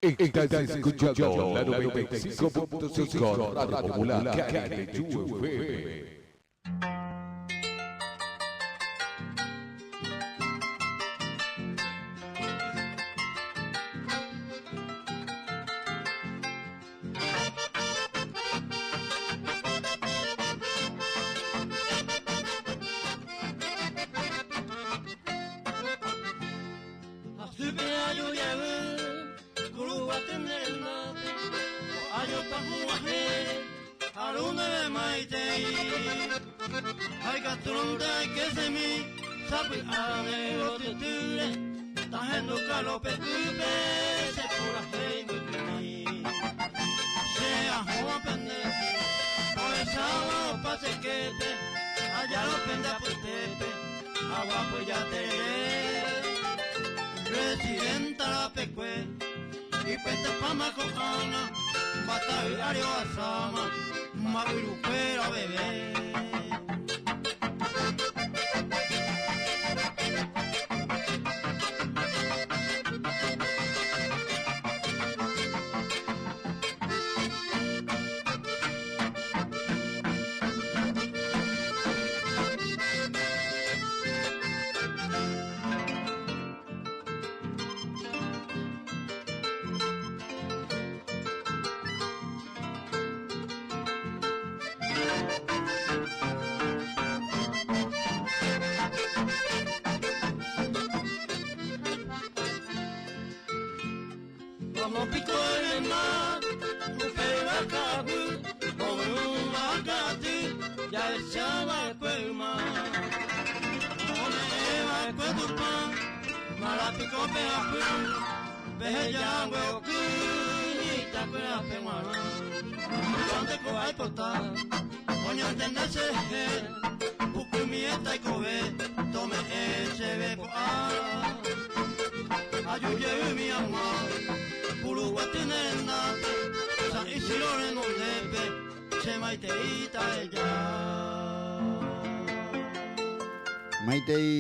Estás escuchando la 95.5 Radio Popular KNUFM. Residenta la pecue y peste fama cojana, bataviario asama, mavirupera bebé.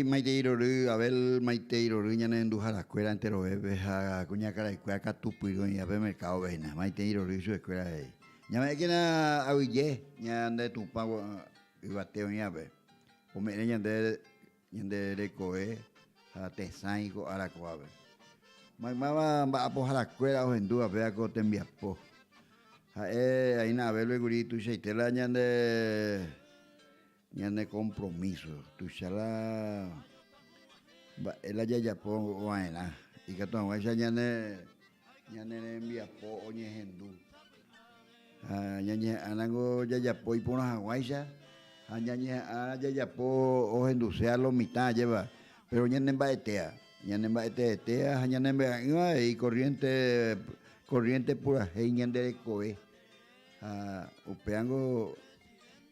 Maite Abel Maite Iroru ñane nduja la escuela entero bebes a cuña cara y cueca tupido y a ver mercado vena Maite Iroru su escuela ahí ñame que na awille ñande tu pago y bateo ñabe o me ñande de coe a tesai ko ara ko abe mama va a la escuela o en duda vea ko te envías po ahí na Abel gurito sheitela ñande compromiso tu chala ela ya po waena y que tu waisa ñane envía po oñe hendu ñañe anango ya po y pona waisa ñañe ya po o hendu sea lo mitad lleva pero ñane baetea ñane y corriente pura ñande de coe upeango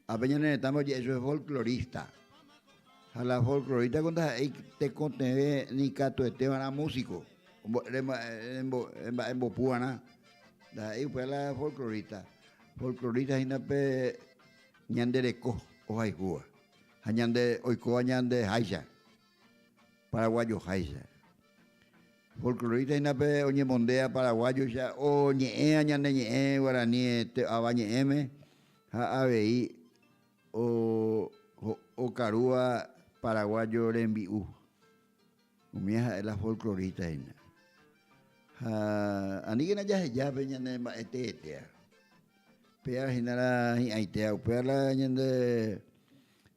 a veces estamos eso es folclorista. A la folclorista cuando te conté ni cato Esteban era músico. En Bopuana. Ahí fue la folclorista. Folclorista y nape ñande de co o jaigua. Ñande oiko ñande haisha. Paraguayo haisha. Folclorista y nape oñe mondea paraguayo ya o ñe ñande ñe guaraní te abañe m a ver o carúa paraguayo rembiú. Umia es la folclorista ina. Ani que ya peñane ma este. Pea hinara aitea upela ñande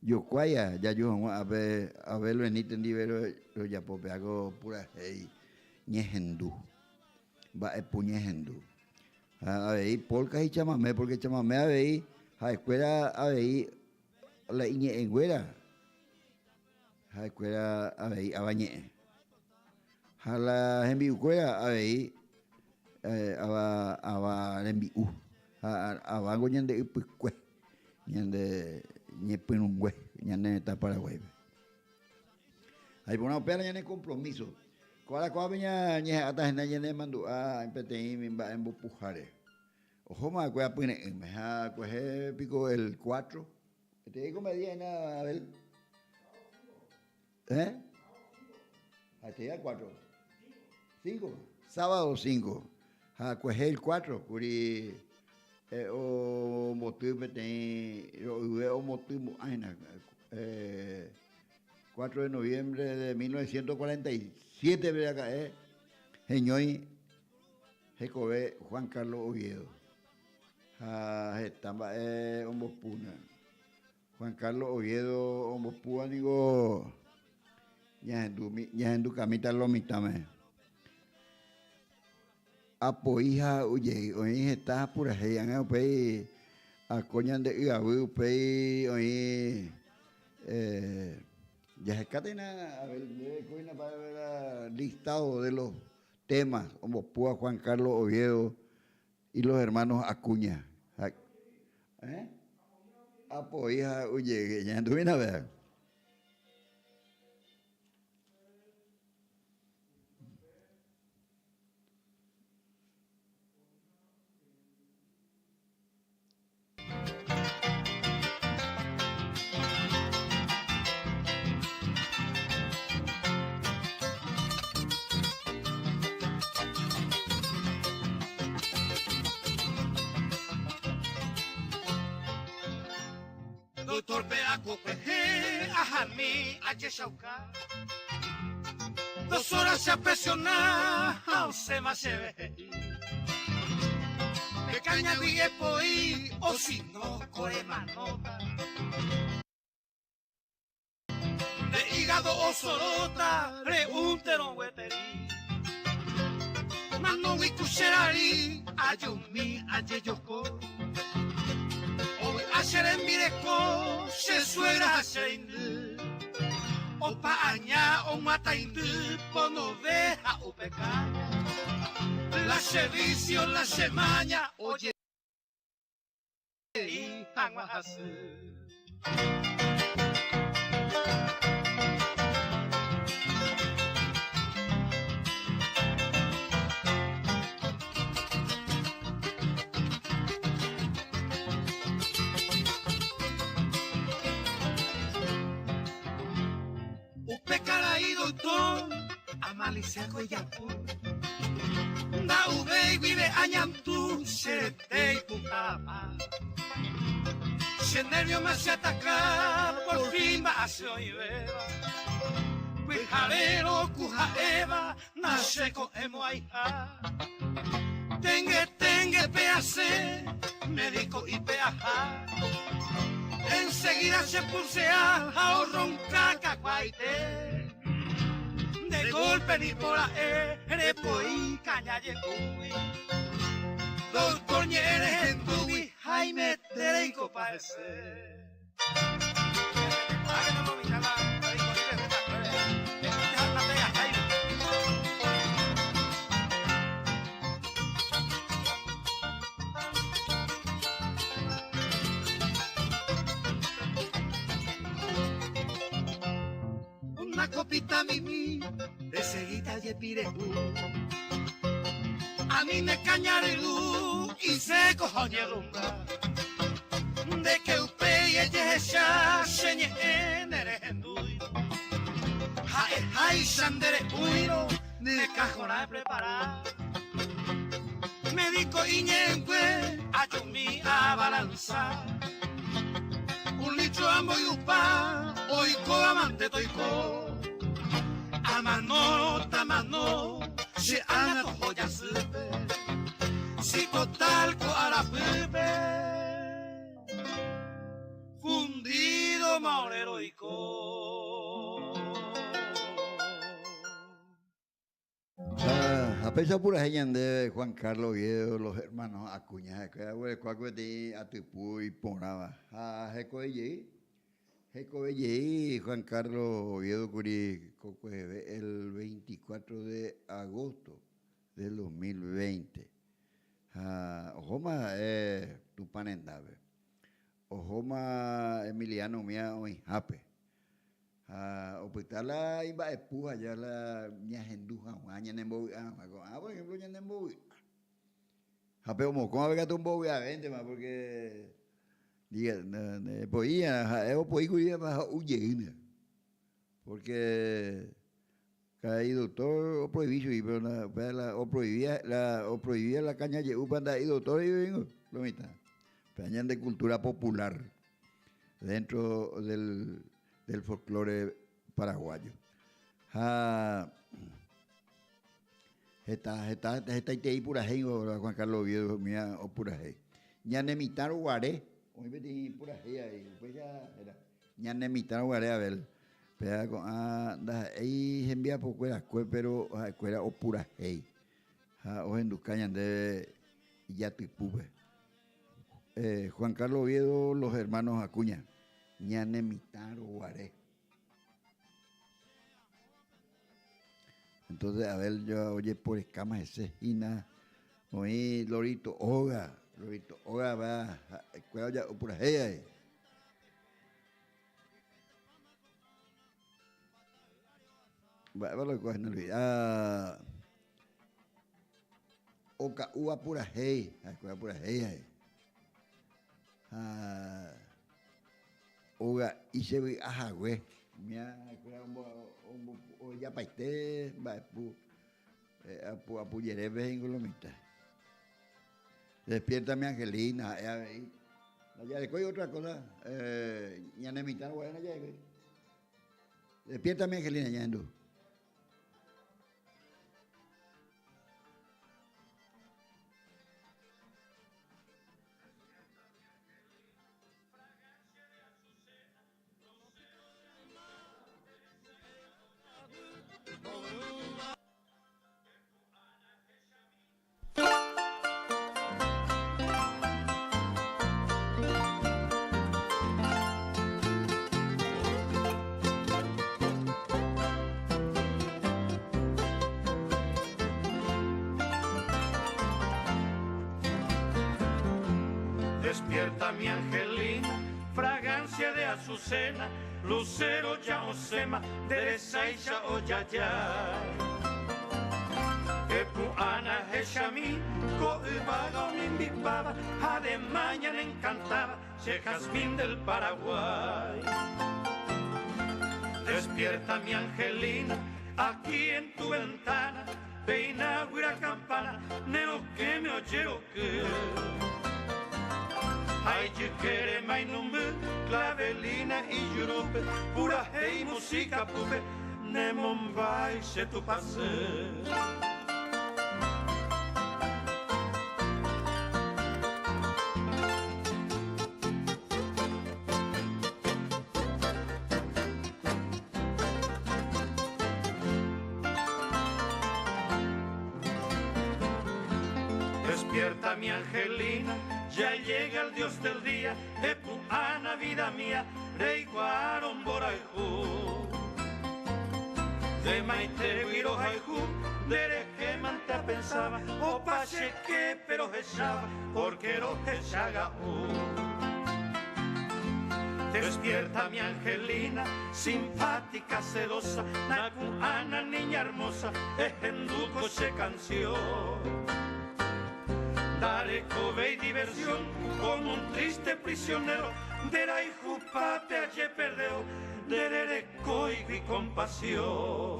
yo cuaya ya yo a ver lo enitendi ver lo ya pope hago pura hey ñejendu. Va epuñejendu. A ver polka y chamamé porque chamamé a ver a escuela a ver la iñe en güera a escuela a ver a bañe a la envi cuera a ver a envi a bango ñande pues ñande ñepinungüe ñande ta Paraguay hay una opera ñande compromiso cuál veña ñe hasta ñande mandu a empete en bupujare ojo más cuál pone me ha coge pico el 4 te digo me di a ver hasta ya 4 5 sábado 5 Cuejé el 4, curi o motivo tem o motivo 4 de noviembre de 1947 ve acá señor Jecové Juan Carlos Oviedo. Estamba Ombopuna. Juan Carlos Oviedo Ombopuna digo ya en tu camita lo mitame. Apoija oye, hoy está pura heyan pe a coñan de Igabu pe hoy ya se catena a ver coina para ver listado de los temas como Púa Juan Carlos Oviedo y los hermanos Acuña. Apoija oye, ya tú vienes a ver. Doctor Beaco Peje, Ajami, Ayeshauka. 2 horas se apesiona, se me se ve. Que caña vive poi, o si no, core manota. De hígado o sorota, reúntero hueterí. Mano y cucherari, ayumi, ayeyoko. Ayer en Mireco, se suegra se indu. O paña o mata indu, pono veja o pecaña. La servicio, la semaña, oye, y tanguas. Doctor, Amaliciaco y Yapú. Da ube vive añantú, se te y putapa. Si el nervio me hace atacar, por fin va a ser oiveba. Cuijarero, cujaeva, nace con emoaija. Tengue, peace, médico y peaja. Enseguida se pulsea, ahorronca, cacuaite. De golpe ni por repoi caña yecui. Doctor Ñeres en tu Jaime Tereico parece. Una copita mimi de seguita y pirejú. A mí me cañarelú y se cojoñe rumba. De que usted y ella ya se en el endui. Jae sandere uiro de cajona de preparar. Médico iñengue ayumi a balanzar. Un litro ambo y upa, oico amante toico. Amano, tamano, se haga joya supe. Si total co a la pepe. Fundido maurero y co. A pesar pura gente de Juan Carlos Oviedo, los hermanos Acuña, que hago cuaco de Atipu y Ponaba. A Jeco de Juan Carlos Oviedo Curi el 24 de agosto del 2020. Ojoma Tupanendabe. Ojoma Emiliano Mía hoy Jape. Hospitala iba epuja ya la ña henduja ña nembo por ejemplo ña nembo Jape como con avega tumbo a 20 más porque diga podía poigo ya más huye porque Cada doctor o prohibido, pero o prohibía la caña de upanda y doctor y vengo, lo mitad. Peñan de cultura popular dentro del folclore paraguayo. Esta ite pura hei Juan Carlos Oviedo mía o pura hei. Ñanemitar guaré, hoy me pura hei ahí, pues ya era. Ñanemitar guaré a ver. Pero ahí envía por cuera pero cuera o pura hei. O en Ducañan de Yatipube. Juan Carlos Oviedo, los hermanos Acuña. Ñanemitar guaré. Entonces, a ver, yo oye por escamas ese Gina, oí Lorito Oga va, escuela ya por ahí. Va lo que no olvida. Oca uva pura hey, escuela pura hey. Oga y se ve ajá, güey. Mia escuela o ya paiste va apu yerebe en Colomita. Despierta mi Angelina, ya le cojo otra cosa, ya no mitad buena ya. Despierta mi Angelina ya ando. Despierta mi Angelina, fragancia de azucena, lucero ya osema, derecha o yaya. Epuana heshami, coibaga mimbibaba, de mañana encantaba, che jazmín del Paraguay. Despierta mi Angelina, aquí en tu ventana, peina guira campana, neo que me oye o que. Ay, yo quiere mai numbe, clavelina y yurupe, pura hey música pupe, ne Mumbai se tu pase. Despierta mi Angelina, ya llega el Dios del día, Epuana vida mía, Reiguaron Boraijú. De Maite Guiro Haijú, de Manta pensaba, o pache que pero echaba, porque lo echaga. Despierta mi Angelina, simpática, celosa, Nacuana, niña hermosa, Ejenduco se canción. Dale cove y diversión como un triste prisionero de la hijupate allí perdió de dereco y compasión.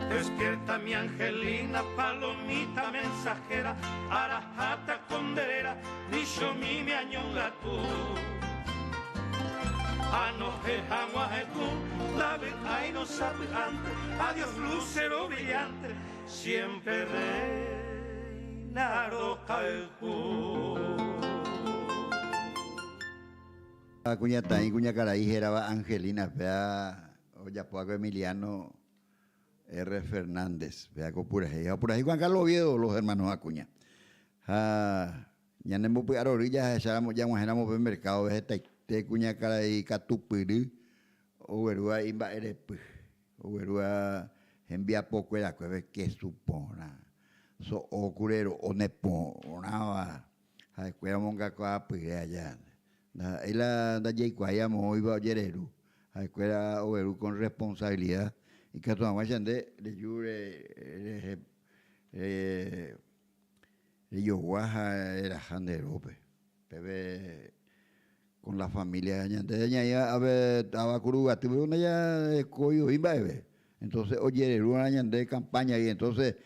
Despierta mi Angelina, palomita mensajera, arajata conderera, dicho mi me añonga tú. Anoje jaguaje tú, la vez ay no sabe antes, adiós lucero brillante, siempre reina rocajú. Cuña Taí, Cuña Caraí, era Angelina, vea, oye, Puaco Emiliano. R. Fernández, vea con por ahí Juan Carlos Oviedo, los hermanos Acuña. Ya no hemos podido orillas, ya éramos en el mercado, este Cuña cara y Catupiri, o verúa imba erepu, o verúa envía poco era que supona, so ocurrero, o nepona, a escuela monga coa pire allá, Ela da Yaikwaya mo iba Yereru. A escuela Overu con responsabilidad. Y que tu mamá chande le yure le yoguaja era janderope. Bebe con la familia ñande ya a ver tabacuruga tuve una ya coyo imba bebe. Entonces oye una ñande campaña y entonces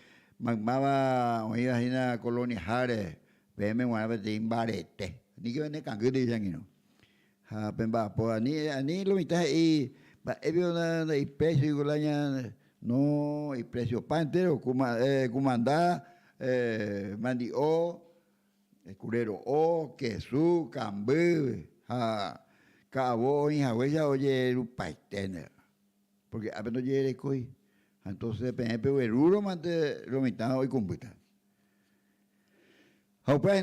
magmaba oía una colonia Jare, veme una vez de imbarete. Ni que vene cangue de yanguino. Ha pemba po ani lo mitad y ba ebio na y precio golanya no y precio pantero comandá mandi o curero o queso cambe ha cabo y huella oye lu paitene porque apenas llegue coi entonces pepe veruro mante lo mitad hoy computa. Porque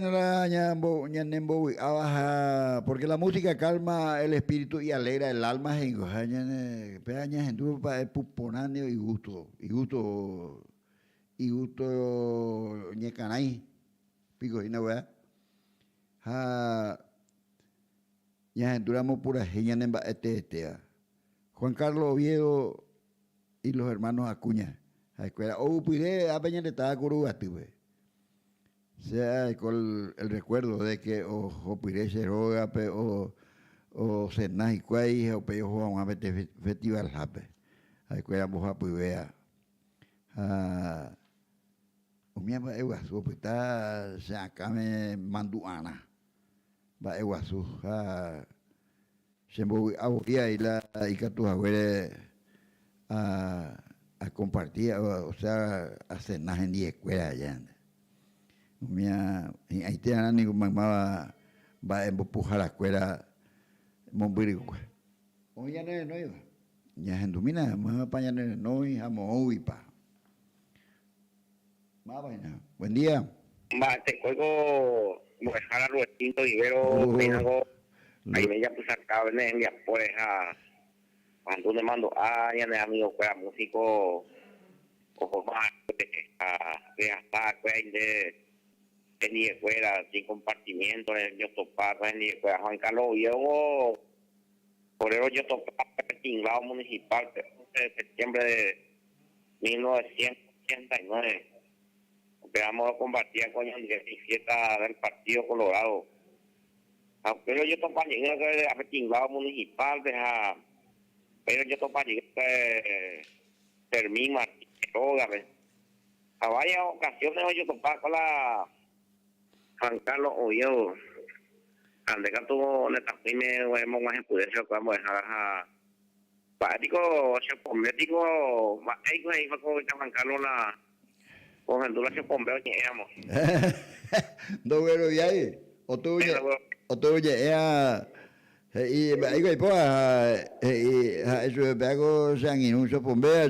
la música calma el espíritu y alegra el alma. Y gusto ñecanay. Pico, y no vea. Ya enduramos pura genia en Juan Carlos Oviedo y los hermanos Acuña. A escuela. O pide a peña de estaba curugati, sea con el recuerdo de que o pide roga o senai cuai o peyo Juan a vete festival hape. A escuela moja puivea. O minha ba eguasu pita se acame manduana. Ba eguasu sembo abokia y la y que tu abuela a compartir, o sea, a cenar en la escuela allá. Ahí te dan ni mamá va a empujar la escuela Mombirico. Hoy ya no iba. Ya en Dumina, más para allá no iba, amo pa. Más vaina. Buen día. Va, te cuelgo dejar a Robertito Ibero, Pinago, ahí me ya pues acá en ya pues cuando le mando ya de amigo pues músico o más que hasta pues en la escuela sin compartimiento yo topaba en la escuela Juan Carlos yo por eso yo topaba en el tinglado municipal de septiembre de 1989. Empezamos a combatir con el 17 del Partido Colorado. Pero yo topaba en el tinglado municipal pero yo topaba en Fermín Martínez Roga. A varias ocasiones yo topaba con la Juan Carlos Oviedo. Ande que tuvo en esta primera hemos más en poder se podemos dejar a Pático, se pometico, ahí fue con Juan Carlos la con el dulce pombeo que éramos. No pero ya ahí o tú ya y ahí que pues eso pego sangue un pombeo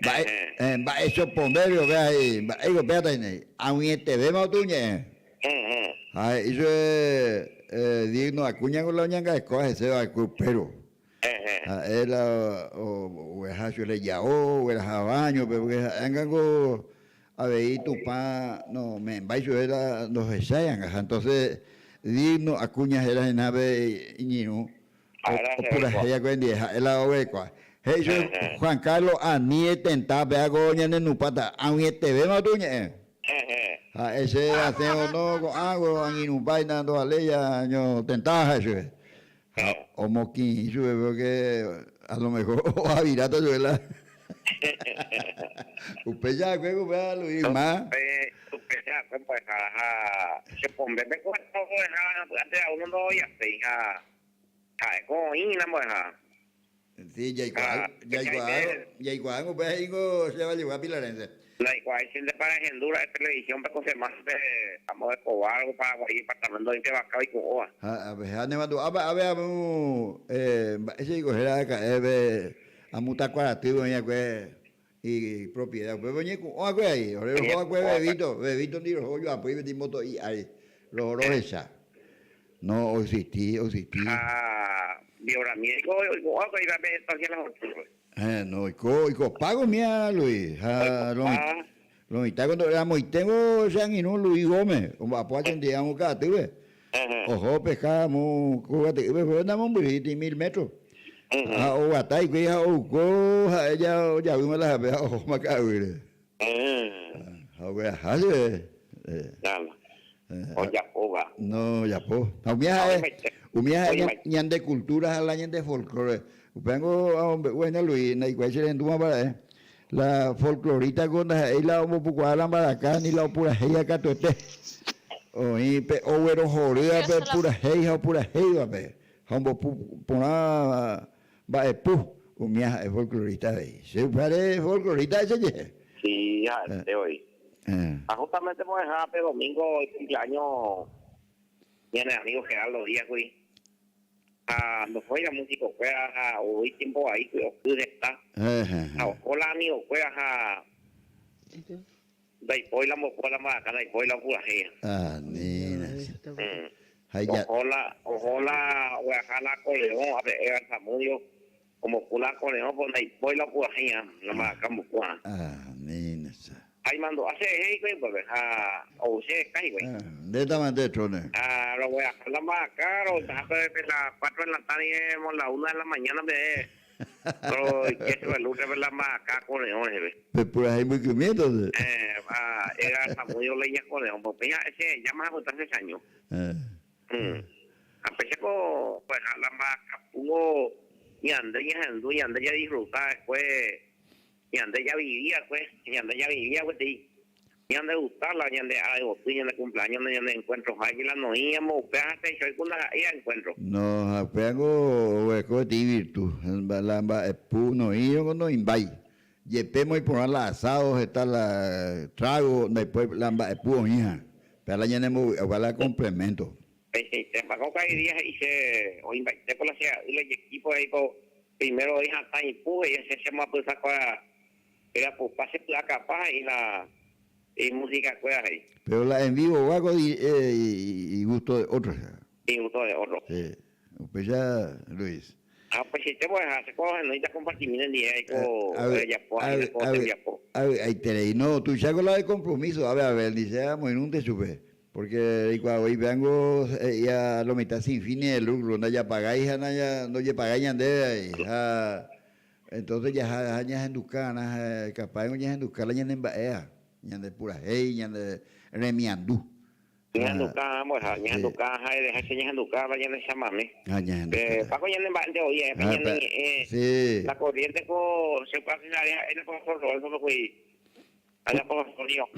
va eso pombeo ve ahí que pega ahí a mí te vemos tú ya eso es digno Acuña con la ñanga escoge se va pero él o es le yao o el jabaño pero que angan a ver tu pa no me baixo era los ensayan entonces digno Acuña era en ave iñino o pura ella con día el oveco eso Juan Carlos a ni tenta ve agoña en nupata a mí te vemos tú ya ese hace o no con agua en vaina dando a leya no tentaja eso o moquín eso porque a lo mejor o a virata yo la usted ya juego vea lo más usted ya pues se pone me cuesta antes a uno no ya se con ina pues sí ya igual usted digo se va a llevar a Pilarense la igual siente para Honduras de televisión para coser más de vamos de Escobar o para ir apartamento de Bacao y Coa a ver nevando a ver ese digo era a mutar cuarativo y propiedad pues venía con agua ahí ahora bebito ni los hoyos apoyo de moto y ahí los rojas no existí bioramídico o algo iba a ver todavía las no y pago mía Luis lo mitad cuando éramos y tengo San y no Luis Gómez como apoyo digamos acá tú ves Ojo, pescamos, cúbate, andamos un brillito 1000 metros. O batai, que ya o go, ya vimos las abejas, ojo, macabro. Ahora, hale. Nada. O ya poga. No, ya po. Umia ñan de cultura, la ñan de folclore. Vengo a bueno Luis, na igual se enduma para la folclorita con la omo pucuala para acá ni la pura heya catote. O wero joria pe pura heya pura heya pe. Hombo puna ba pu umia es folclorita de. Se pare folclorita ese. Sí, ya de hoy. Justamente por el domingo el cumpleaños viene amigo Gerardo Díaz, güey. No fue la música, fue a hoy tiempo ahí, que está. Hola amigo, fue a después la mocola más acá, después la pura gea. Nina. Ojalá, ojalá coleón, a ver, el Samudio, como pula coleón, pues después la pura gea, la más acá mocola. Nina. Ahí mando, hace güey, pues, o sea, cae, güey. De esta manera, trone. Lo voy a hacer la más caro, las 4 de la tarde, la 1 de la mañana, pero que se lucha ver la más acá con leones, pues por ahí muy comiendo. Era Samudio leña con león, porque ya ese ya más a botar 6 años. A pesar que, pues, la más hubo, y andé ya disfrutaba después. Y ande ya vivía, pues, y ande gustarla, y ande algo, y ande cumpleaños, y ande encuentros, ahí la no íbamos, pégate, yo con la encuentro. No, pego, hueco de virtud, la no íbamos, no invay. Yepemos y poner la asados, está la trago, después la hija, pero la llenemos, ojalá complemento. Te pagó cada día y o invité por la ciudad, y el equipo ahí, primero hija está y puje, y ese se me ha puesto era por pase la capa y la música que ahí. Pero la en vivo hago y gusto de otros. Y gusto de otros. Sí. Pues ya, Luis. Pues si te voy a hacer cosas, no necesitas compartir en día con ahí te no, tú ya con la de compromiso, a ver, dice, vamos en un te supe. Porque cuando hoy vengo, ya lo mitad sin fin de lucro, no ya pagáis, no ya pagáis, entonces ya en Ducana, capaz ya en Ducana, ya en Baea, ya de pura hey, ya de Remiandú. Ya en Ducana, pues, ya en Ducana, dejarse ya en Ducana, ya en Chamame. Paco ya en Bande, oye, sí. La corriente con se puede hacer en el consorcio, eso no fue. Allá por los sonidos,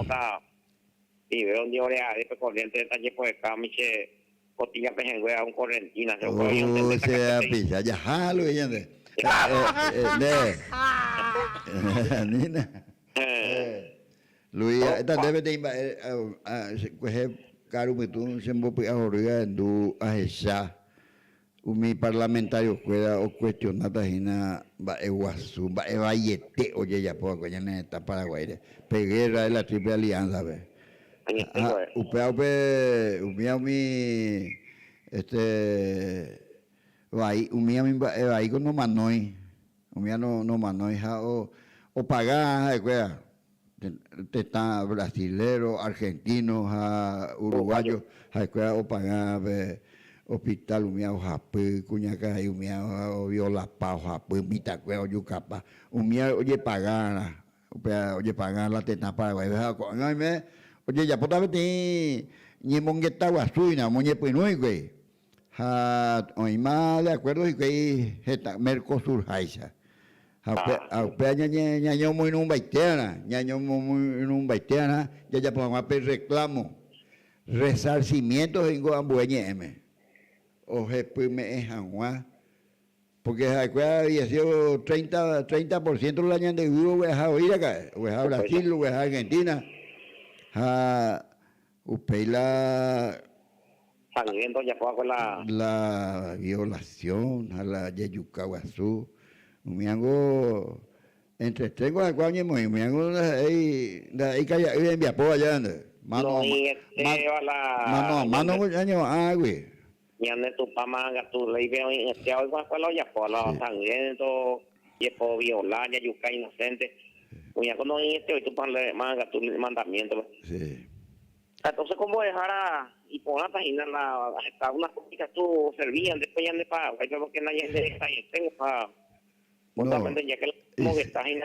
y veo un día de corriente de taller por acá, miche, cotilla pejenguea, un correntina, se lo puedo sea, pisa, ya jalo, ya de. Nina. Luis, esta debe de coger caro que tú se me puede ahorrar en a esa mi parlamentario pueda o cuestionar tajina va eguazú va evayete oye ya poco ya en esta Paraguay peguera de la Triple Alianza ve upea mi vai vai con no manoi no manoi o pagar te está brasilero argentino uruguayo o pagar hospital umia japé cuñaca umia viola pa japé mitacue o yucapa umia oye pagar la teta Paraguay oye ya potaba ti ni mongueta guasuina moñe pinui güey hoy más de acuerdo y que está Mercosur Haisa. Ñaño muy en un baitiana, ya podemos hacer reclamo, resarcimientos en Goambueñe M. O me es Juan, porque había sido 30% del año de Uruguay, oír acá, o es Brasil, o es Argentina, saliendo ya con la violación a la Yeyucaguazú. Me hago entre tengo a cuáñe muy me hago ahí calla en mi apoyo allá mano güey ya ne tu pamanga tu ley veo este hoy con lo ya por los sangrientos y por violar ya yuca inocente uña con este hoy tu pan le manga tu mandamiento sí entonces cómo dejar y por la página hasta unas cositas tú servían después ya de para yo lo que nadie de esta y tengo para justamente ya que como que está en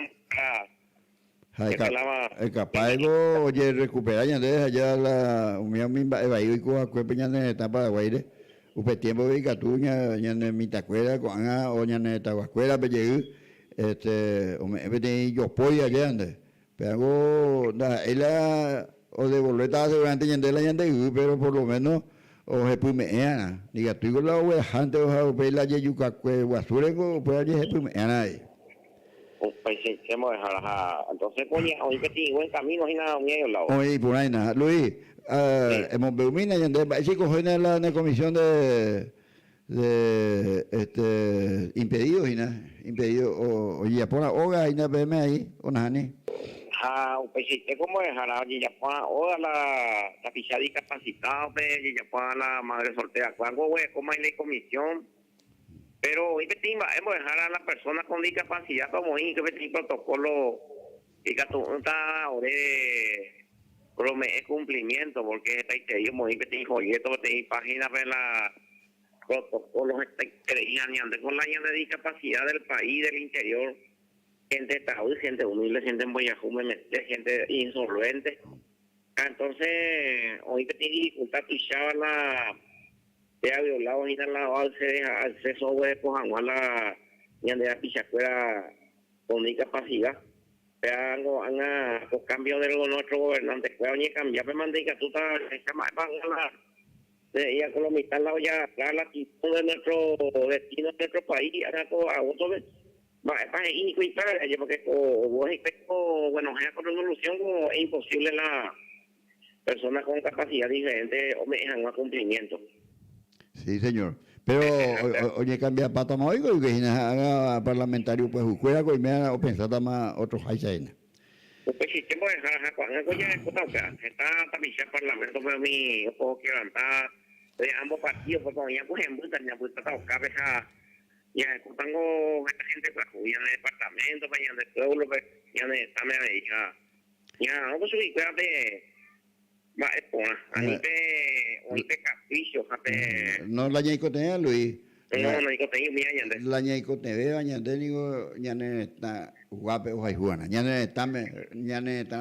el capaigo oye recupera ya de allá la umia mimba evaí y coa cuepe ya de etapa de guaire upe tiempo de catuña ya de mitacuera con a o ya de tabacuera pe o me vete yo polla ya ande pero da ella o de boleta durante ya de la ya de pero por lo menos o se pumeana diga tú con la oveja antes o pe la yuca cue guasure go pues ya se pumeana ahí. Pues sí, entonces, coño, hoy que sí, buen camino, y nada, un ellos lado. Oye, por ahí nada. Luis, hemos beumina y en chicos, en la comisión de impedidos y nada, impedidos, o ya por la hoga y nada, veme ahí, o nada, ni. Pues sí, como es, oye, ya por la hoga, la ficha discapacitada, y ya por la madre soltera, cuando, güey, como hay la comisión. Pero hoy hemos dejar a las personas con discapacidad como que este protocolo y que tú está promete cumplimiento porque está ahí muy que te folleto te página de la protocolos con la de discapacidad del país del interior gente taúd, gente humilde, gente en boyajume, gente insolvente. Entonces hoy que tiene dificultad pichaba la se ha violado y la acceso de cojan la de la pichacuera con discapacidad. Han con cambio de nuestro gobernante, fue a cambiar, me mandé que tú estás ya con los mitad la ya la actitud de nuestro destino de nuestro país, a otro vez. Es inicuitario, porque bueno, con resolución es imposible la persona con capacidad diferente o me dejan a cumplimiento. Sí, señor. Pero, oye, cambia para tomar oigo y que haga parlamentario, pues, juega con me o pensar más otros haisaina. Pues, si te puedes dejar, cuando ya está también el parlamento, pero mi, puedo que levantar de ambos partidos, porque ya, pues, en Buta, ya, pues, está cabeza, ya, tengo gente, pues, ya en el departamento, ya en el pueblo, pues, ya en el también, ya, no, pues, cuídate. Va, es buena. Ahorita capricho, no la ñaico tenía, Luis. No digo te mira yande. La ñaico te veo, ñande digo, ñane está guape o juana. Ñane está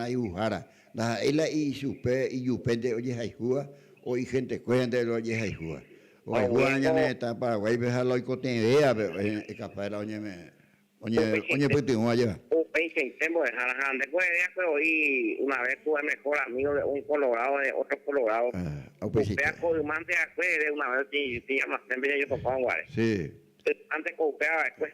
ahí ujara. La ela y supe y yupende oye jaijua o y gente cuente lo oye jaijua. O jaijua ñane está para guay dejar la ico te vea, pero capaz la oye pues tengo allá. Intentemos dejar después de que hoy una vez tuve mejor amigo de un colorado de otro colorado copea columante de una vez si llama siempre yo tocaba guare sí antes copeaba después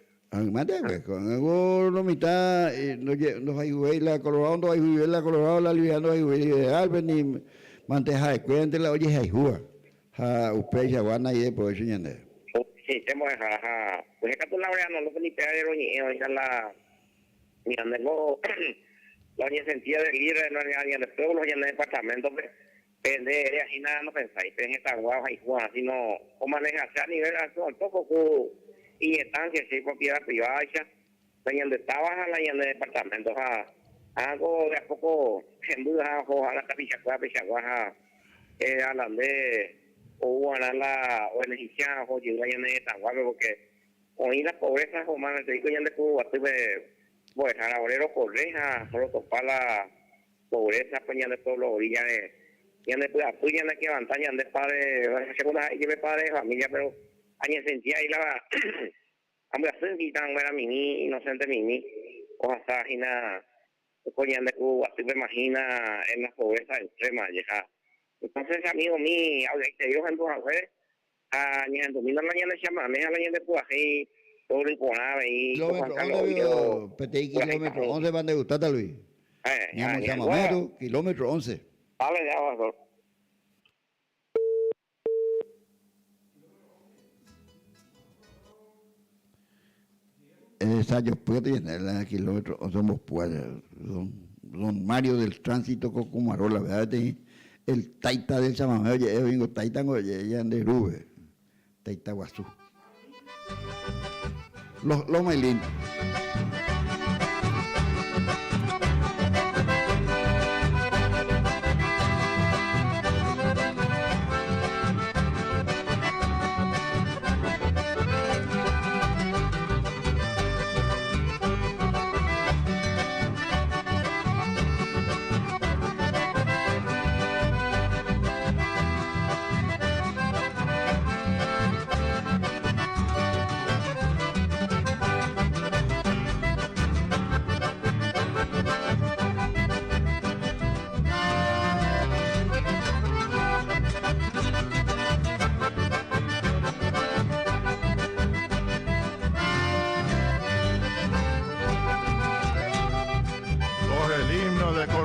mate pues con algo lo mitad no hay güey la colorado no hay güey la colorado la liviano hay güey de alben ni manteja de cuente la oye hay jua usted ya van ahí por eso ñande sí tenemos dejar pues es que tú la verdad no lo que ni te da la mira, tengo la sentía de libre, no había de pueblo, ya en el departamento, de así nada, no pensáis, en esta guapa y Juan, así no, o manejarse a nivel, al poco, y están que si propiedad privada, ya, donde estaba, la en el departamento, algo de a poco, en duda, ojalá la pichaguaja, hablan de, o la beneficia, o llega en el Tahuabe, porque hoy la pobreza, o más, te digo, ya de Cuba, pues a la obrero correja, solo topar la pobreza, pues ya de todos los orillas ya de pues ya de que levantar, ya de padre, segunda lleve padre de familia, pero año sentía ahí la ambas tan buena mini, inocente mini, cosas así nada, pues ya de Cuba, tú me imaginas en la pobreza extrema, ya. Entonces, amigo mío, te digo en tus abuelos, ni en 2000 la mañana se llama, me la mañana de Cuba, ahí todo imponable y kilómetro 11 van de gustar Luis. Llamamero, kilómetro 11. Vale, ya va. Esa yo puedo tener la kilómetro 11 somos don Mario del Tránsito Cocumarola, ¿verdad? El taita del chamameo, yo vengo taita, oye, ya de Rube, taita Guazú. Los más lindos.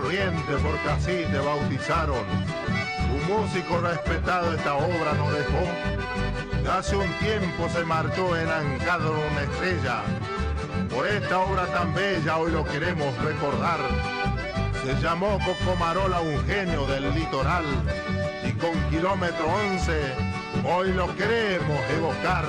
sonriente porque así te bautizaron. Un músico respetado esta obra nos dejó. Hace un tiempo se marchó enancado en una estrella. Por esta obra tan bella hoy lo queremos recordar. Se llamó Cocomarola, un genio del litoral. Y con kilómetro 11 hoy lo queremos evocar.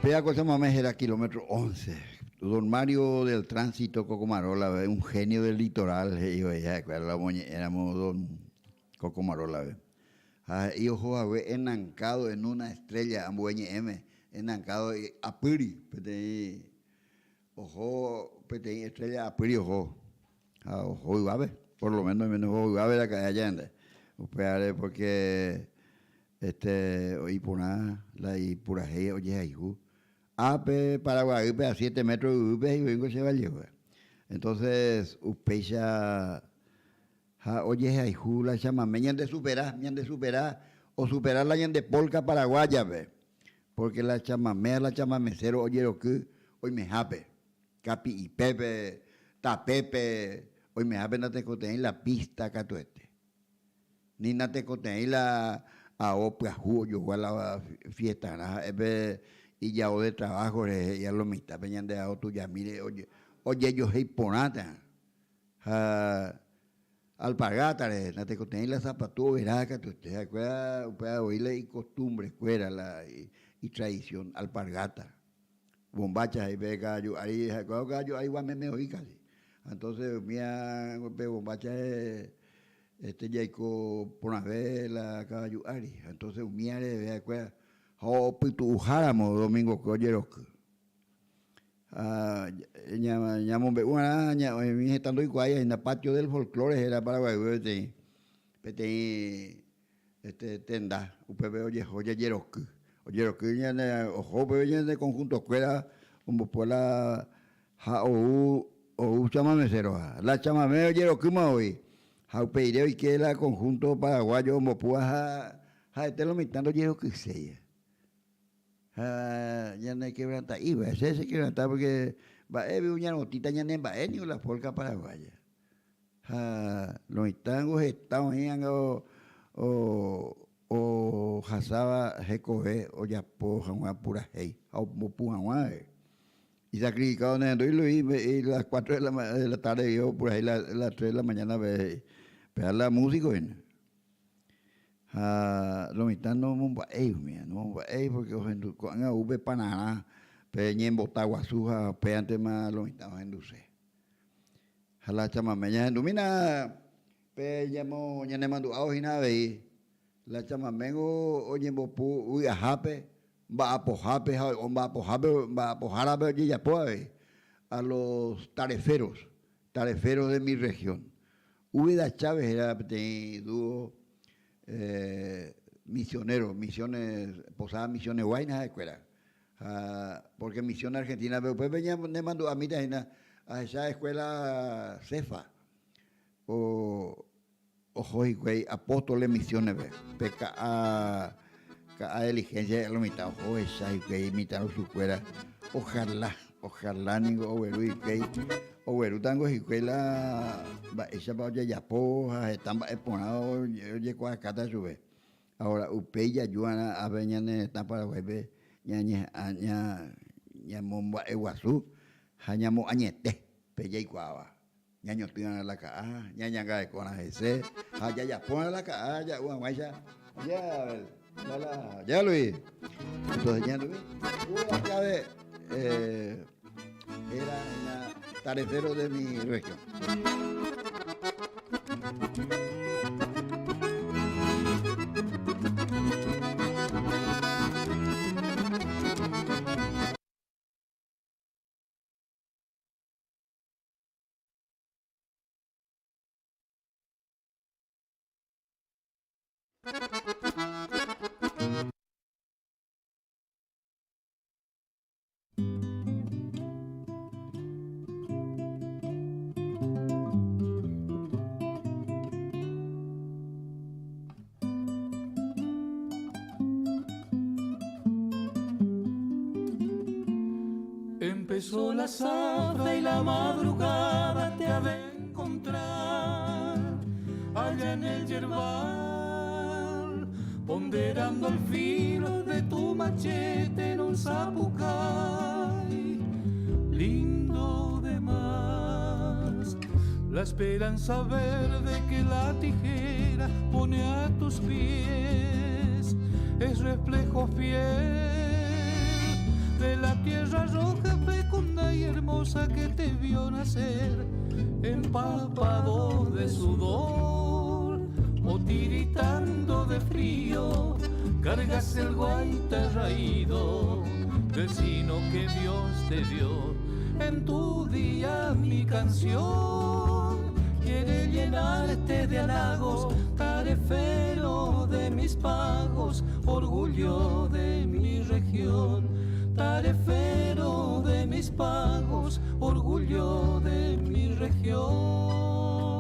Pea cosa más era kilómetro 11. Don Mario del Tránsito Cocomarola, un genio del litoral. Éramos don Cocomarola. Y ojo, enancado en una estrella, ambueñe M, enancado a Piri. Ojo, estrella a Piri, ojo. Ojo, y va a ver, por lo menos ojo, y va a ver acá allá. Porque y por nada, la y pura G, oye, ahí, Paraguay, a 7 metros de y vengo se va a llevar. Entonces, upecha, oye, ahí, la chama, me han de superar, o superar la de polca paraguaya, ve. Porque la chamamecero, oye, lo que hoy me jape, capi y pepe, tapepe, hoy me jape, no te coten la pista, catuete. Ni no te coten la opia, yo, la fiesta, y ya o de trabajo, ya lo mitad, peñan de auto, ya mire, oye, yo soy ponata, alpargata, no te coten la zapatú, verá, que usted acuerda, puede oírle y costumbre, escuela, y tradición, alpargata, bombacha, ahí ve gallo, ahí igual me oí casi. Entonces, mía, bombacha Jacob Ponavela, caballo, Ari. Entonces, mía, ve acuerda, pitu ujáramo, domingo, que oye, llamamos una mi estando igual en el patio del folclore era Paraguay, tenda, upepe oye yeroku. Oye, que ya ojo, pero ya de conjunto escuela, como por la o chamamecero, la chamamé oye lo que me hoy, jaupeireo y que la conjunto paraguayo, como puja, te lo mitando oye lo que sea. Ya no hay que levantar, y va a ser que levantar porque va a una notita ya no va a ni la polca paraguaya. Los mitangos están en o jasaba recoger o ya por pura hey o pujan y sacrificado nendo y las 4 de la tarde yo por ahí las 3 de la mañana pegar la música lo mitad no momba no porque con a ube panana peña en botaguasuja peante más lo mitad en dulce la chama meña en domina peña mo ya ne mando a hojina ve la chamamengo oye bopu uy ajape va a pojape oye ya puede a los tareferos de mi región. Ubida Chávez era dúo misiones posadas misiones guaynas de escuela porque misión argentina pero pues venía me mandó a mí a esa escuela Cefa ojo y güey, apóstoles misiones, peca a diligencia, lo mitad, ojo, esa y güey, imitaron su cuera, ojalá, ni go, güey, o bueno, tango y escuela, esa para oye yapoja, están exponados, oye cuacata sube. Ahora, upeya, yuana, aveñane, están para hueve, ñamomba, eguazú, jañamo añete, peya y cuava. Ñaño tiran la caja, ñañanga de cona ese, ya, pon la caja, ya, ya, Luis. Entonces, ya, Luis, una llave, era el tarefero de mi región. Empezó la zafra y la madrugada te ha de encontrar allá en el yerbal, ponderando el filo de tu machete en un zapucay, lindo de más. La esperanza verde que la tijera pone a tus pies es reflejo fiel de la tierra roja, fecunda y hermosa que te vio nacer, empapado de sudor o tiritando de frío, cargas el guaita raído del sino que Dios te dio. En tu día mi canción quiere llenarte de halagos, tarefero de mis pagos, orgullo de mi región. Tarefero de mis pagos, orgullo de mi región.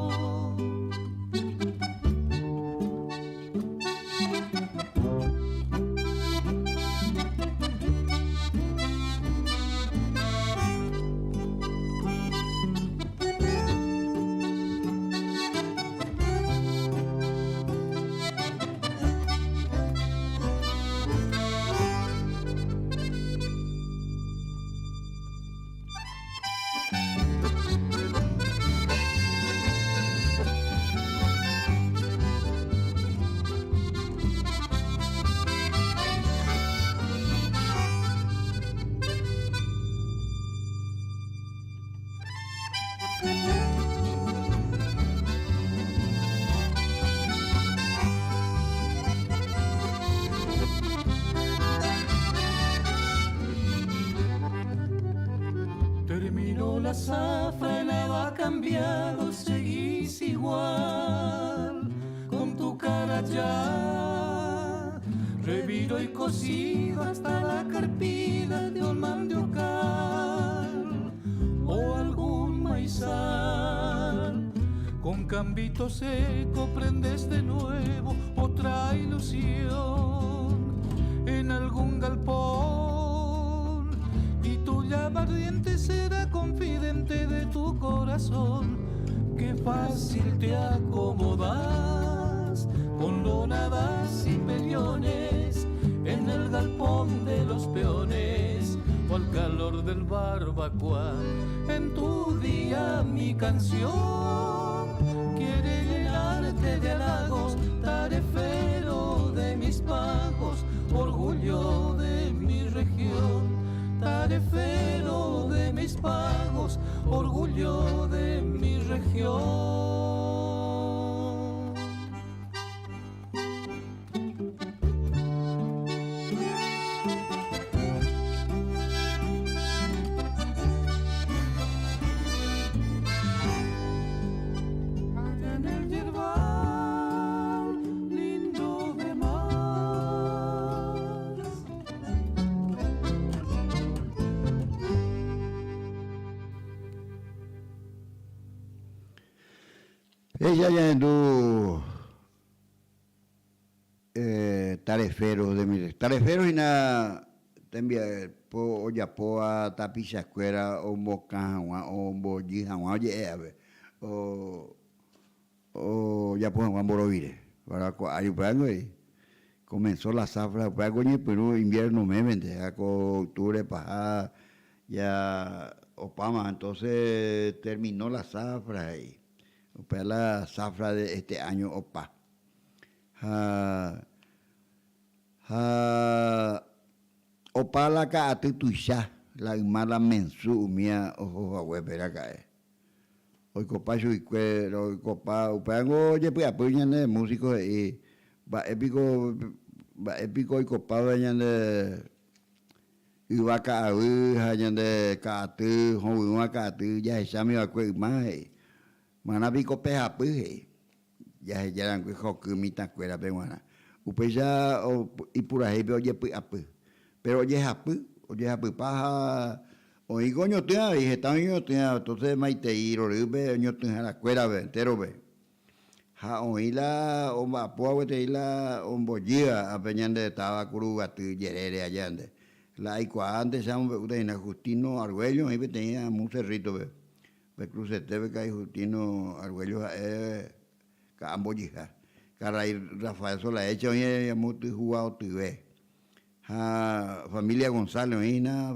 Terminó la zafra, nada ha cambiado, seguís igual, con tu cara ya, reviro y cocido hasta la carpida de un mandiocal o algún maizal. Con cambito seco prendes de nuevo otra ilusión en algún galpón, y tu llama ardiente será confidente de tu corazón. Qué fácil te acomodas con lonadas y pellones en el galpón de los peones o al calor del barbacoa. En tu día mi canción quiere llenarte de halagos, tarefero de mis pagos, orgullo de mi región. Tarefero de mis pagos, orgullo de mi región. Allá en el yerbal, lindo de más. Ella ya en tu tarefero de mi tarefero y nada, po oyapoa tapichakuera o mocajaguá o mboyijaguá oye'éave o yapojaguá Borovire. Para ayudarnos comenzó la zafra para Perú invierno memente, octubre pasada ya Opama, entonces terminó la zafra y la zafra de este año Opa. Opa la ka tuisha la mala mensu mia ojo huepera cae. Hoy copa y cuero, hoy copa, upango oye pues apoyan de músicos y va épico y copa vayan de iba ka hayan de katu, hoy katu ya se me va a más manabico peja pues ya eran que jokumita cuera peguana. Upe ya y pura hebe oye pues apu. Pero oye apu paja oí coño tea y está yo tea entonces maite ir orube yo tea la cuera ve entero ve ha oíla o ma po te la un bollia apeñande estaba curuga tu yerere allande la y cuando se un Justino Argüello ahí tenía un cerrito ve cruce teve que Justino Argüello camboyija cara Rafael Sola hecho ya mucho jugado tu ve familia González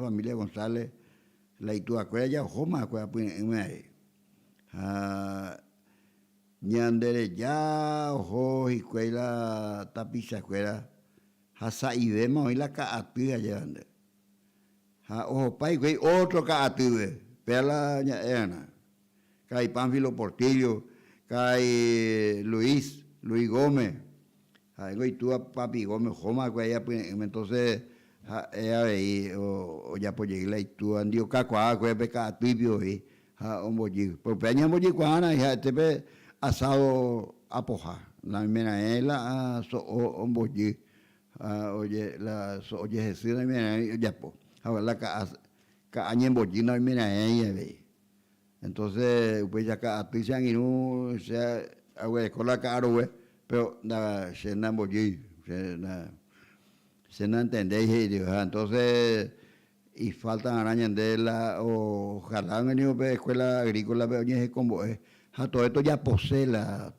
familia González la itu acuerda ya homa acuerda pues ñandere ya ojo y cuela tapiza cuela hasa idema hoy la caatía ya ande ojo pai güey otro caatía pela ñaena cae Pánfilo Portillo cae Luis Gómez güey tú a papi Gómez homa cuella pues entonces ella veía o ya por llegar y tú andio cacua cueve caatibio y un bolli por peña bolli cuana y te ve asado apoja la mena so un bolli oye la oye Jesús la mena ya po la ca añen bolli no mena ella ve entonces pues ya caatizan y no sea agua con la caro güey pero la cena bolli se no entendéis entonces y faltan arañas de la ojalá han venido a escuela agrícola pero oye como todo esto ya posee la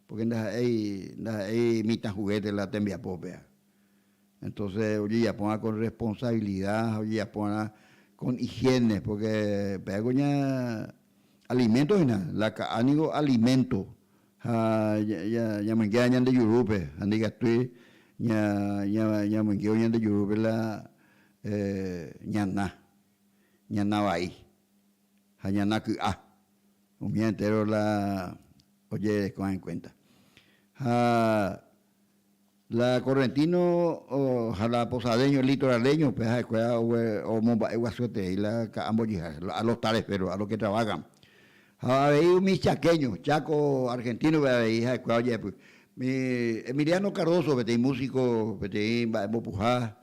porque hay mitad juguete la tembia popea entonces oye ya ponga con responsabilidad oye ya ponga con higiene porque pego ya alimentos y nada la anigo alimento ya me quedan de yurupe andiga estoy ya me quedo de yurupe la ñana vai ñana que un día entero la oye con en cuenta la Correntino la Posadeño el litoraleño pues escuela o momba eguazote y la camboyija a los tales pero a los que trabajan veía mis chaqueños chaco argentino veía escuela oye pues mi Emiliano Cardoso vete músico vete Bopujá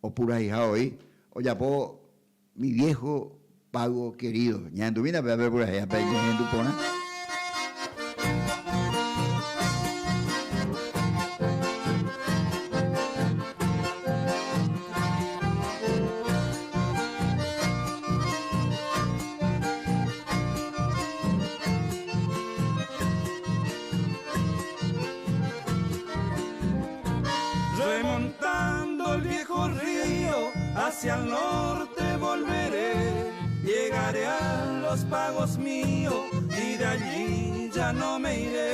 o pura hija hoy o ya po mi viejo pago querido ñandu mira a ver por allá para ñandu pona Remontando el viejo río hacia el norte volveré, llegaré a los pagos míos y de allí ya no me iré.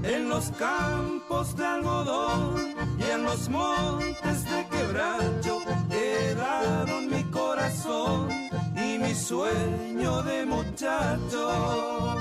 En los campos de algodón y en los montes de quebracho quedaron mi corazón y mi sueño de muchacho.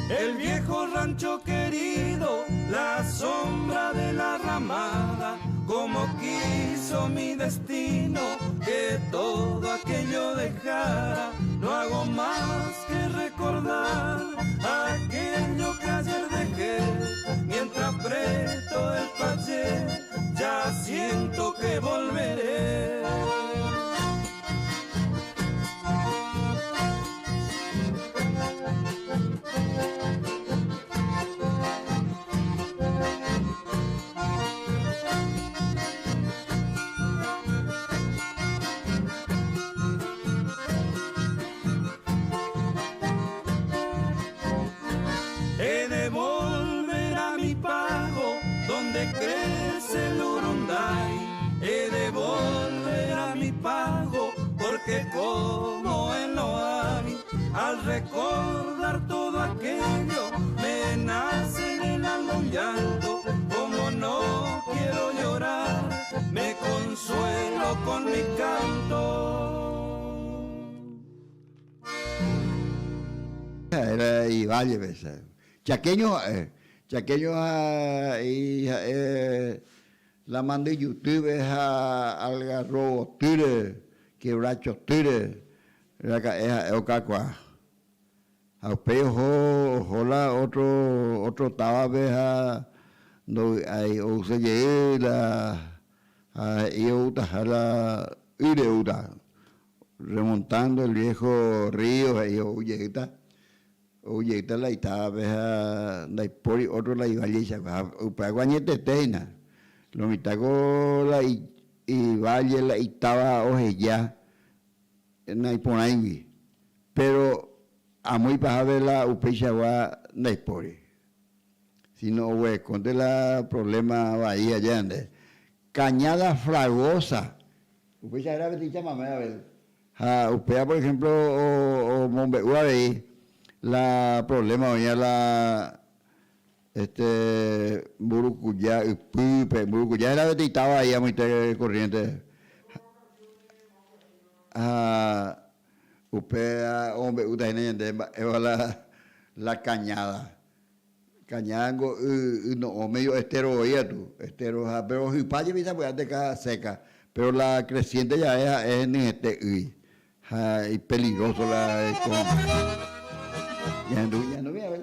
El viejo rancho querido, la sombra de la ramada, como quiso mi destino que todo aquello dejara. No hago más que recordar aquello que ayer dejé, mientras donde crece el urunday, he de volver a mi pago, porque como él no hay, al recordar todo aquello, me nace en el alma un llanto. Como no quiero llorar, me consuelo con mi canto. Era y Valle, ¿ves? Chaqueño, la mandé YouTube algarrobo tire, quebracho tire, ocacua. A pejo, hola, otro taba veja, no hay o se llega a la ireuta, remontando el viejo río, y oye, esta la estaba veja, la pori otro la iba a llegar, para guañete teina, lo mitago la y valle la estaba oje ya, en la iponaiwi, pero a muy para ver la upechagua la pori. Si no, güey, conté la problema bahía ya, Cañada Fragosa, upecha era beticha mamá, a ver, upea por ejemplo, o Mombeúa ahí, la problema oía la Burucuyá, Burucuyá era betitaba ahí a muy corriente. Upea hombre utaine la cañada. Cañango no medio estero oía tú, estero, pero hipaye visa pues de cada seca, pero la creciente ya es en este y peligroso la ya no voy a ver.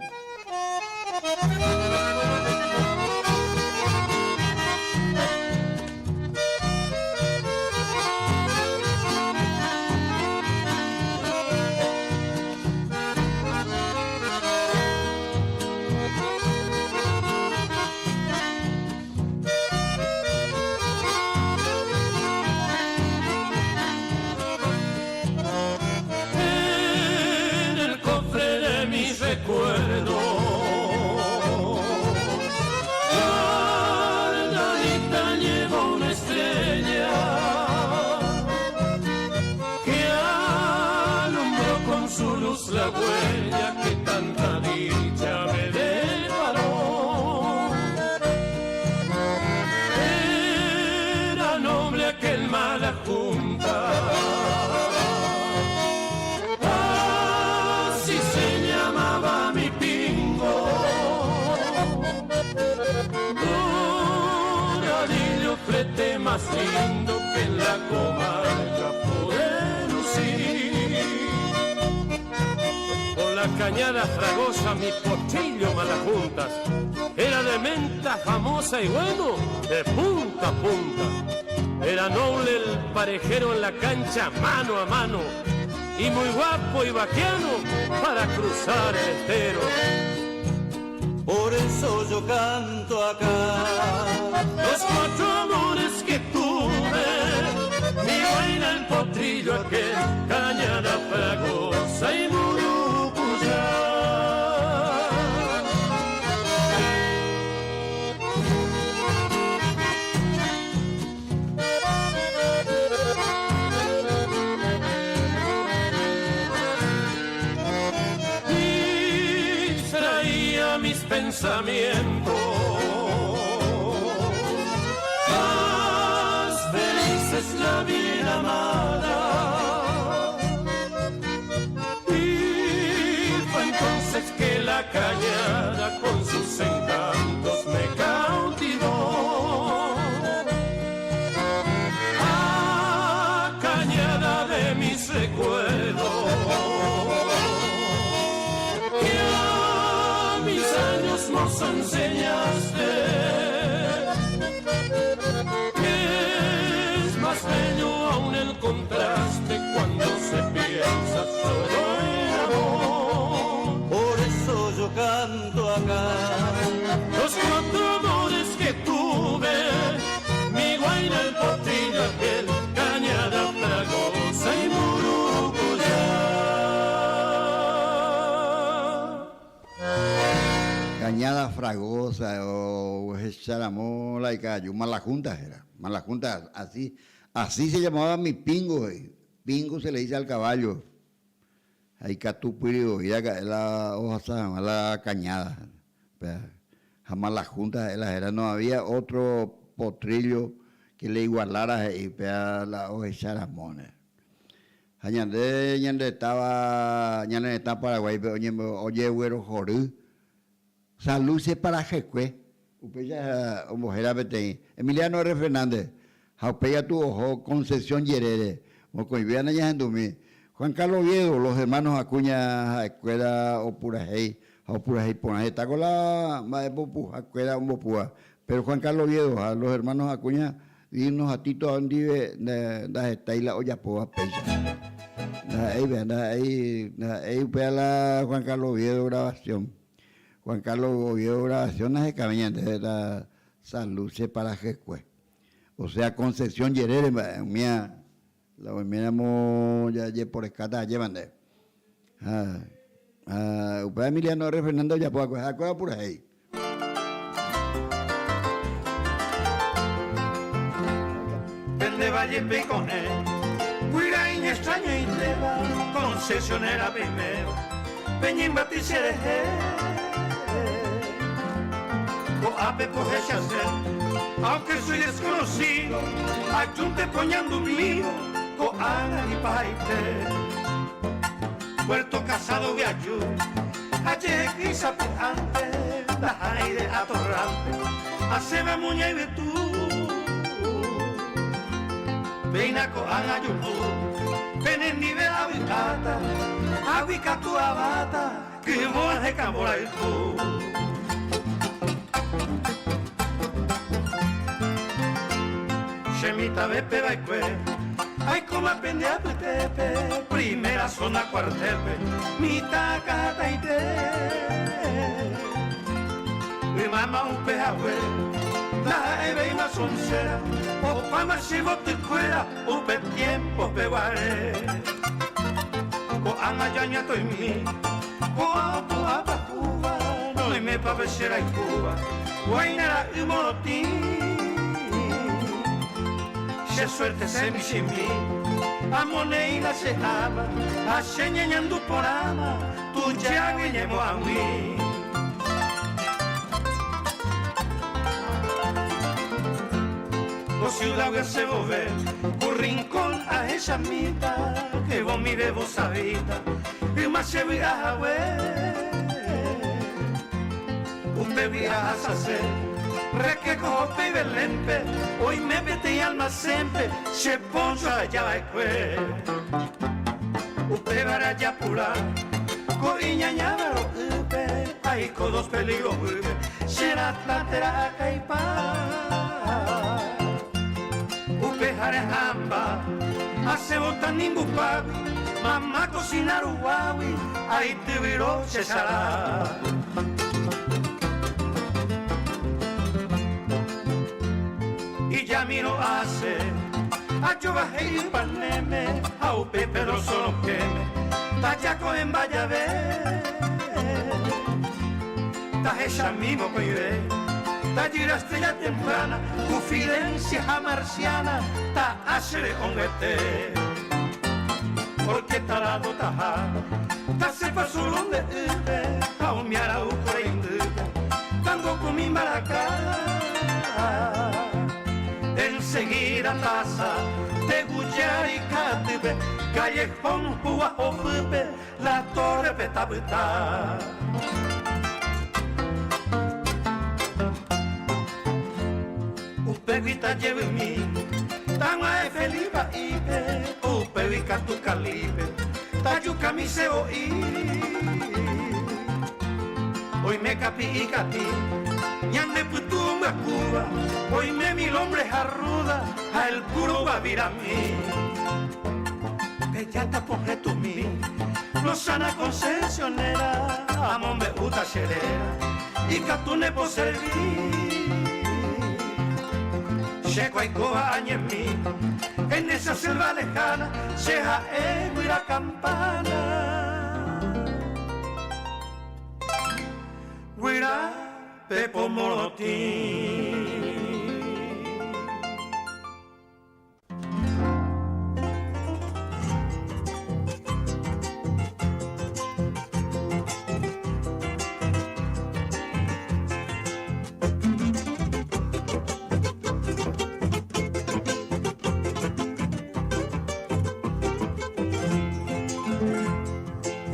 Recuerdo, guardadita lleva una estrella que alumbró con su luz la huella que tanta dicha me deparó. Era noble aquel mala junta, más lindo que en la comarca poder lucir. Con la cañada fragosa mi pochillo malajuntas era de menta famosa y bueno, de punta a punta. Era noble el parejero en la cancha mano a mano y muy guapo y vaquiano para cruzar el estero. Por eso yo canto acá los cuatro amores que tuve, mi vaina el potrillo aquel, cañada fragosa y Burucuyá. Distraía mis pensamientos, es la bien amada, y fue entonces que la cañada con sus encantos me cautivó. Cañada de mis recuerdos, que a mis años nos enseñaste más bello aún el contraste cuando se piensa solo en amor. Por eso yo canto acá los cuatro amores que tuve, mi guaina el potrillo aquel, cañada fragosa y Burucuyá. Cañada Fragosa o Charamó la Icayu, Malajunta era. Malajunta, así se llamaba mi pingo. Pingo se le dice al caballo. Ahí Catupirio, y la hoja se llama la cañada. Jamás la junta era, no había otro potrillo que le igualara ahí, la hoja de Charamones. Ñande estaba Paraguay, oye, güero, jorú. Salud se para Jecue. Upeya, mujer betén. Emiliano R. Fernández. Jaupella tu ojo, Concesión Yerere. Mocoibiana ya en Juan Carlos Oviedo, los hermanos Acuña, Escuela Opurajey, Ponaje, está con la Escuela Ombopúa. Pero Juan Carlos Oviedo, a los hermanos Acuña, dinos a Tito, donde está ahí la olla poa pecha. Ahí, la Juan Carlos Oviedo grabación. Juan Carlos Oviedo grabación, de Cabaña, de la Salud para Jescue. O sea, Concepción Yerere, mía. La miramos ya por escata, llevan de. Usted Emiliano R. Fernando ya puede acuerda por ahí. Vende Valle Peconé, Guiraín extraño y leva, concesionera primero, Peñín Baticiere, Coape por hacer, aunque soy desconocido, ayunte poñando un lío. Ana y Paite, Puerto Casado Viayú, Ayer Grisa Pujante, la aire atorrante, Aceba Muña y Betú, Veina Coana Yulú, Benendi Habitata, Aguicatu Abata, que boas de Cambora y tú. Chemita Bepe Baicue, ay, como aprende a petepe, primera zona cuartepe, mitad cataite. Mi mamá un pejahue, la eve y más soncera, o pama si vos te cuera, o pe tiempo peguare. Co anga yaña to mi, co apa apa Cuba, no y me pa besera y Cuba, guainera y morotín. Se suerte se mi shimi, amoneina se ama, a sheñeñandu por ama, tu ya guiñemo a mí. O ciudad que se ve, un rincón a esa mitad, que vos mi bebo sabita, y más se viaja, usted viaja a hacer. Requeco pe belempe, hoy me vete y alma sempre, se ponzo allá va cue. Upe vara ya pura, coiña ñavaro upe, ay con dos peligros upe, será tatera acá y pa. Upe jare jamba, hace botan ningún papi, mamá cocinar uawi, ahí te viró se sará. Y ya mi no hace, a yo bajé y paneme, a upe Pedro solo queme, tayaco en Vallavé, tajecha mismo coive, tallira estrella temprana, confidencia marciana, ta hace onguete, porque tarado taja, ta sepa solo donde upe, a un miara ucre induca, tango con mi maracá. Enseguida pasa de Guyar y Catibe, Callejón, Púa o Fupe, la Torre Petapetá. Upevita lleve mi, tama e Felipa ipe, upevika tu calibe, tayuca mi sebo hoy me capi y cati. Ñande putumba Cuba, hoy me mil hombres arruda, a el puro va a vir a mí. Que ya te ponge tu mí, no sana concesionera, amo me gusta xerera, y catune por servir. Checo y coa en mí, en esa selva lejana, seja ego y la campana. Guira Pepo Morotín.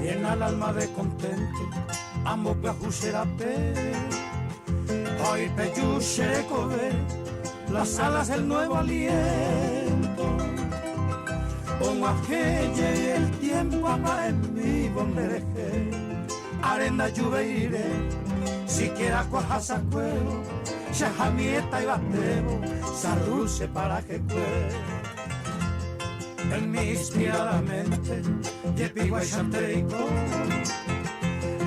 Llena el alma de contento, amo pe hoy peyushe cobe, las alas del nuevo aliento. Pongo a que llegue el tiempo ama en mí, donde dejé arenda lluveire, siquiera cuajas a cuero, shahamieta y batebo, saluse para que cuero. En mi inspiradamente, ye pigo y chanteico,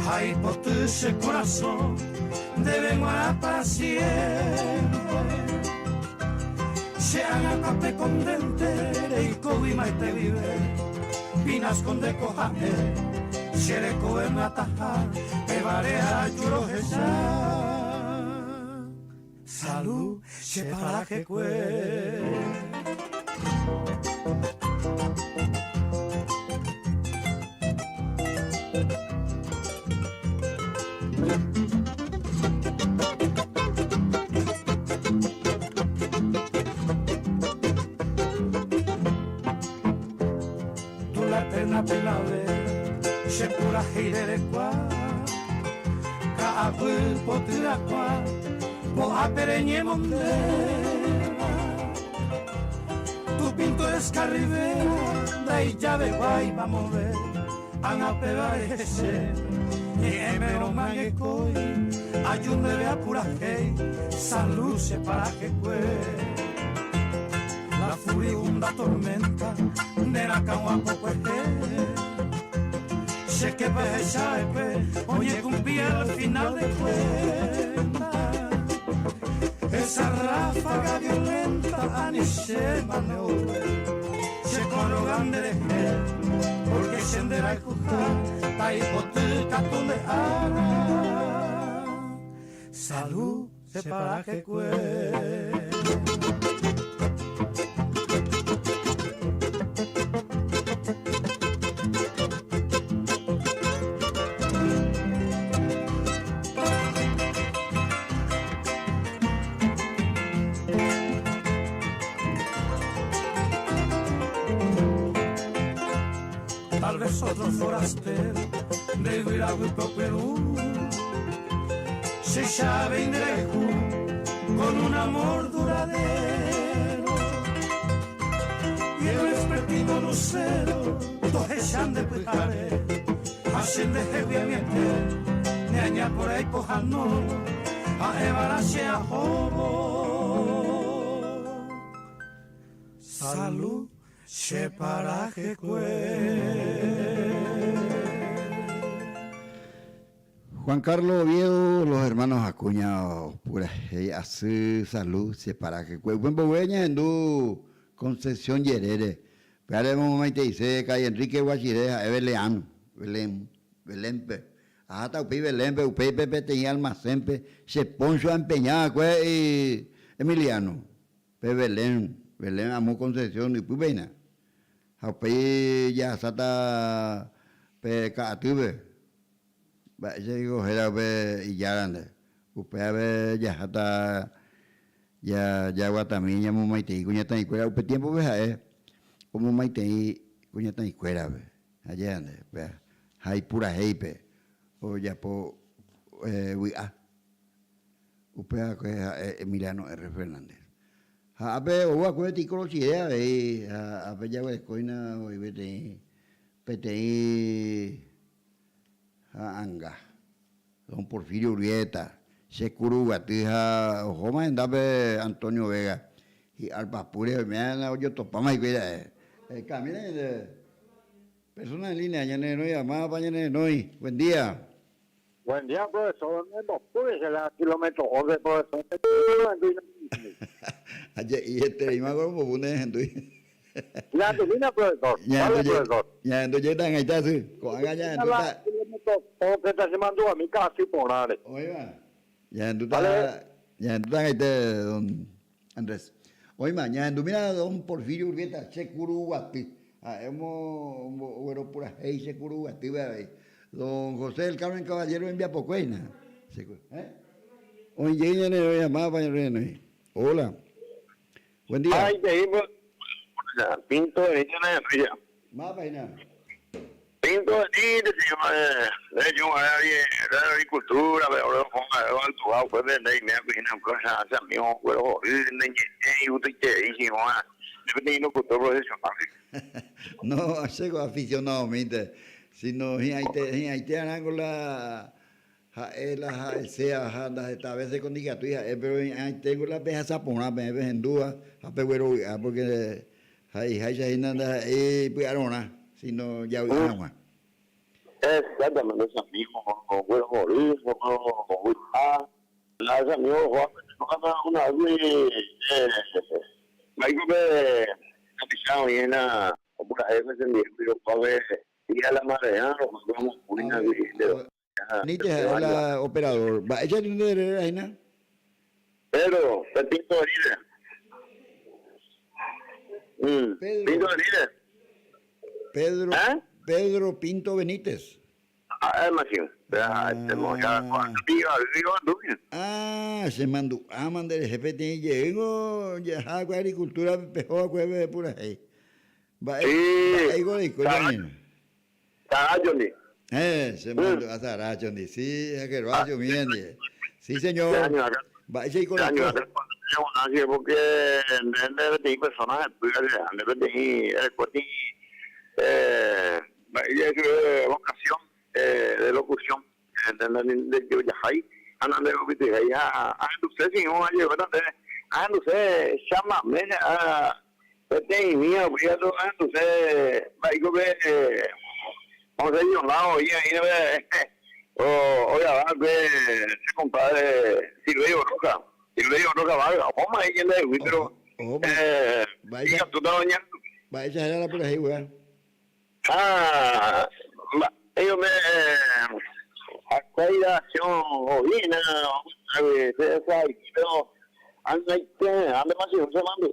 hay potuse corazón, deben guardar para siempre. Se haga café con dentere y cobi maite vive, pinas con de cojane, se le coe me atajar, me varea yuro salud, se para que cue. Primavera, se pura gira de qua, cabu potira qua, po apereñe mondera. Tu pinto es carribera, dai llave guay vamos a ver, an a pegar ese, y emero mague coi, ayunde de apura hey, salud se para que cue. La furibunda tormenta de la cagua poco sé que pesa oye cumplir al final de cuenta esa ráfaga violenta aniche maneobre se colocan de gel porque sendera y jujar tai potuca donde ara salud se para que cue. Tal vez otro forastero de Viraguito, Perú, se sabe indrejo con un amor duradero. Y el expertino lucero, tojesan de pujare, hacen de jeviamiente, ni aña por ahí pojano, a evarase a jobo. Salud. Se para que Juan Carlos Oviedo, los hermanos Acuña, pura así salud, se para que buen bobeña en du Concepción Yerere, pero maite dice que Enrique Guachireja, Belén, hasta upi Belén, upi pepe tenía almacén, se poncho a empeñar, y Emiliano, Belén amo Concepción y pues ven. Haupai ya sata pe kaatube. Ba digo era pe iyarande. Upe ya hata ya guatamiña mo maite kuña tan cuera upe tiempo ve como maite kuña tan cuera ve. Allá ande pe. Hay pura heipe. O ya po uia. Upe Emiliano R. Fernández. Ape owa kueti kolochidea ape ya koina oibete PTI anga don Porfirio Urieta Sekuru Gatija Ojoma endape Antonio Vega y Alpapure me han yo topama y cuida camina persona en línea ya no llamada para no buen día. Buen día, profesor. No puede ser a kilómetros de profesor. Y este y más como pone gente. Ya termina, profesor. Vale, profesor. Ya entonces están ahí sí. Con allá entonces. O que te se mandó a mi casa y por ahí. Oiga. Ya tú Vale. estás, ya tú estás ahí, don Andrés. Hoy mañana, tú mira, don Porfirio Urbieta, Checuruguati. Hemos, bueno, pura hey, Checuruguati, don José del Carmen Caballero en Viapocuena. Hoy llegué, le llamaba para el Hola. Buen día. Ay, te digo, pinto de niño en ella. Más página. Pinto de niño, de yo, de agricultura, pero lo pongo al tubo, pues de ahí me imagino cosas, amigos, pero y usted que dice, debe tener cultura profesional. No, llego aficionado, minte. Si no, ahí te harán con la sea, esta vez con diga tuya, pero ahí tengo la peja sapona, me ves en duda, porque ahí nada, pues arona, si no, ya voy a agua. Exactamente, los amigos, con buenos morir, con las amigos, una vez, hay que avisado y en la, como la jefe se me dijo, para ver, ir a la mareana, nos vamos a una video. Ni te la operador. Va, ella tiene de reina. Pero, te pinto de líder. Pedro. Pinto de líder. Pedro. ¿Ah? Pedro Pinto Benítez. Es más, tenemos ya Se mandó. Mandé el jefe tiene llego, ya agricultura, pejo, cueve de pura ahí. Va, Johnny. Se mandó a Saracho, sí, es que Racho, bien. Sí, señor. Va, ese con la porque debe tener personas, debe tener vocación de locución, de yo ya hay, andando de ahí, entonces, si no hay, entonces, llama, este mía, entonces, vamos a ir a un lado, y ahí, oye, se compadre Silverio Roca, vamos a ir en el pero, vaya, tú te doña. va, esa era la por ahí, weón. Ellos me actualización ovina, pero anda más se mando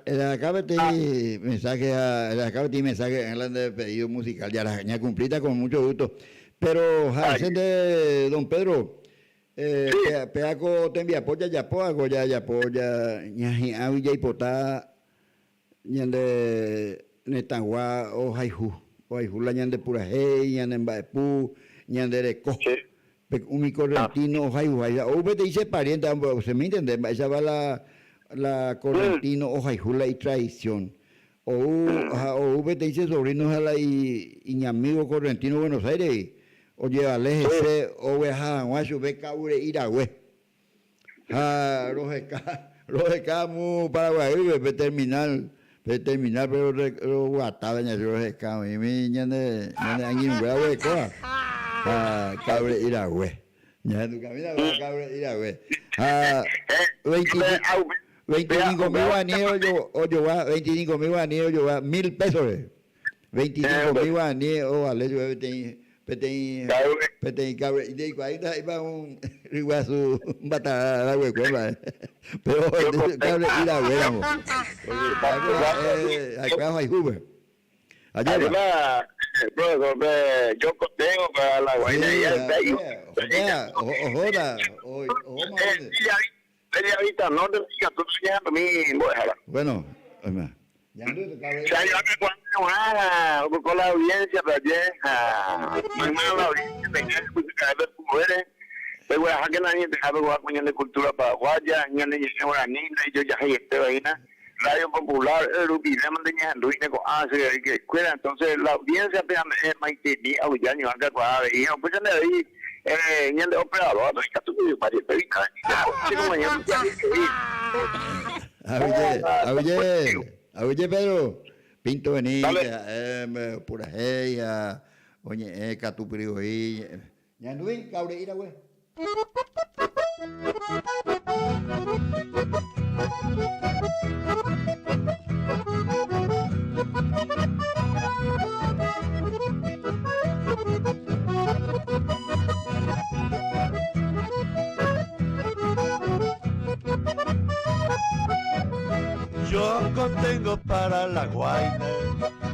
Le acaba de mensaje en el de pedido musical, ya cumplida con mucho gusto. Pero, de don Pedro, Peaco te envía apoya, ya apoya, ya ipotá, ñande Netangua o Haihu, la ñande pura hey, ñande Mbaepú, ñande Reco. Un mi correntino o Haihu, o te dice pariente, se me entiende, esa va la correntino o Haihu, la y traición. O te dice sobrino a la y mi amigo correntino Buenos Aires, o llévale ese, o veja, guacho, ve caure iragüe. Los de Camu, Paraguay, terminal, pero guataba en el recado, y mi ñande, alguien bravo de coa. Cabre iragüe. Ya tu camina va cabre iragüe. 25,000 guaníes yo va, 25,000 guaníes yo va, 1,000 pesos. 25,000 guaníes, vale, yo petén cabre. Y de ahí va un riguazo, un batalla de hueco, pero cabre iragüe, vamos. Acá hay Uber. Además, yo tengo para la guaina y ahorita no te digas, tú ya para mí, bueno, con la audiencia, la audiencia, pero voy a dejar que la gente sabe que de cultura paraguaya, y yo ya estoy ahí, Radio Popular, Rubina, mantenía que escuela, entonces la audiencia es Maitini, Aullano, acá, y no pues de ahí, en el operador, no hay que tu para Oye, Pedro, Pinto Benítez, pura heya, oye, Catuprio, ya no ven, cabre, ira, güey. Yo contengo para la guaina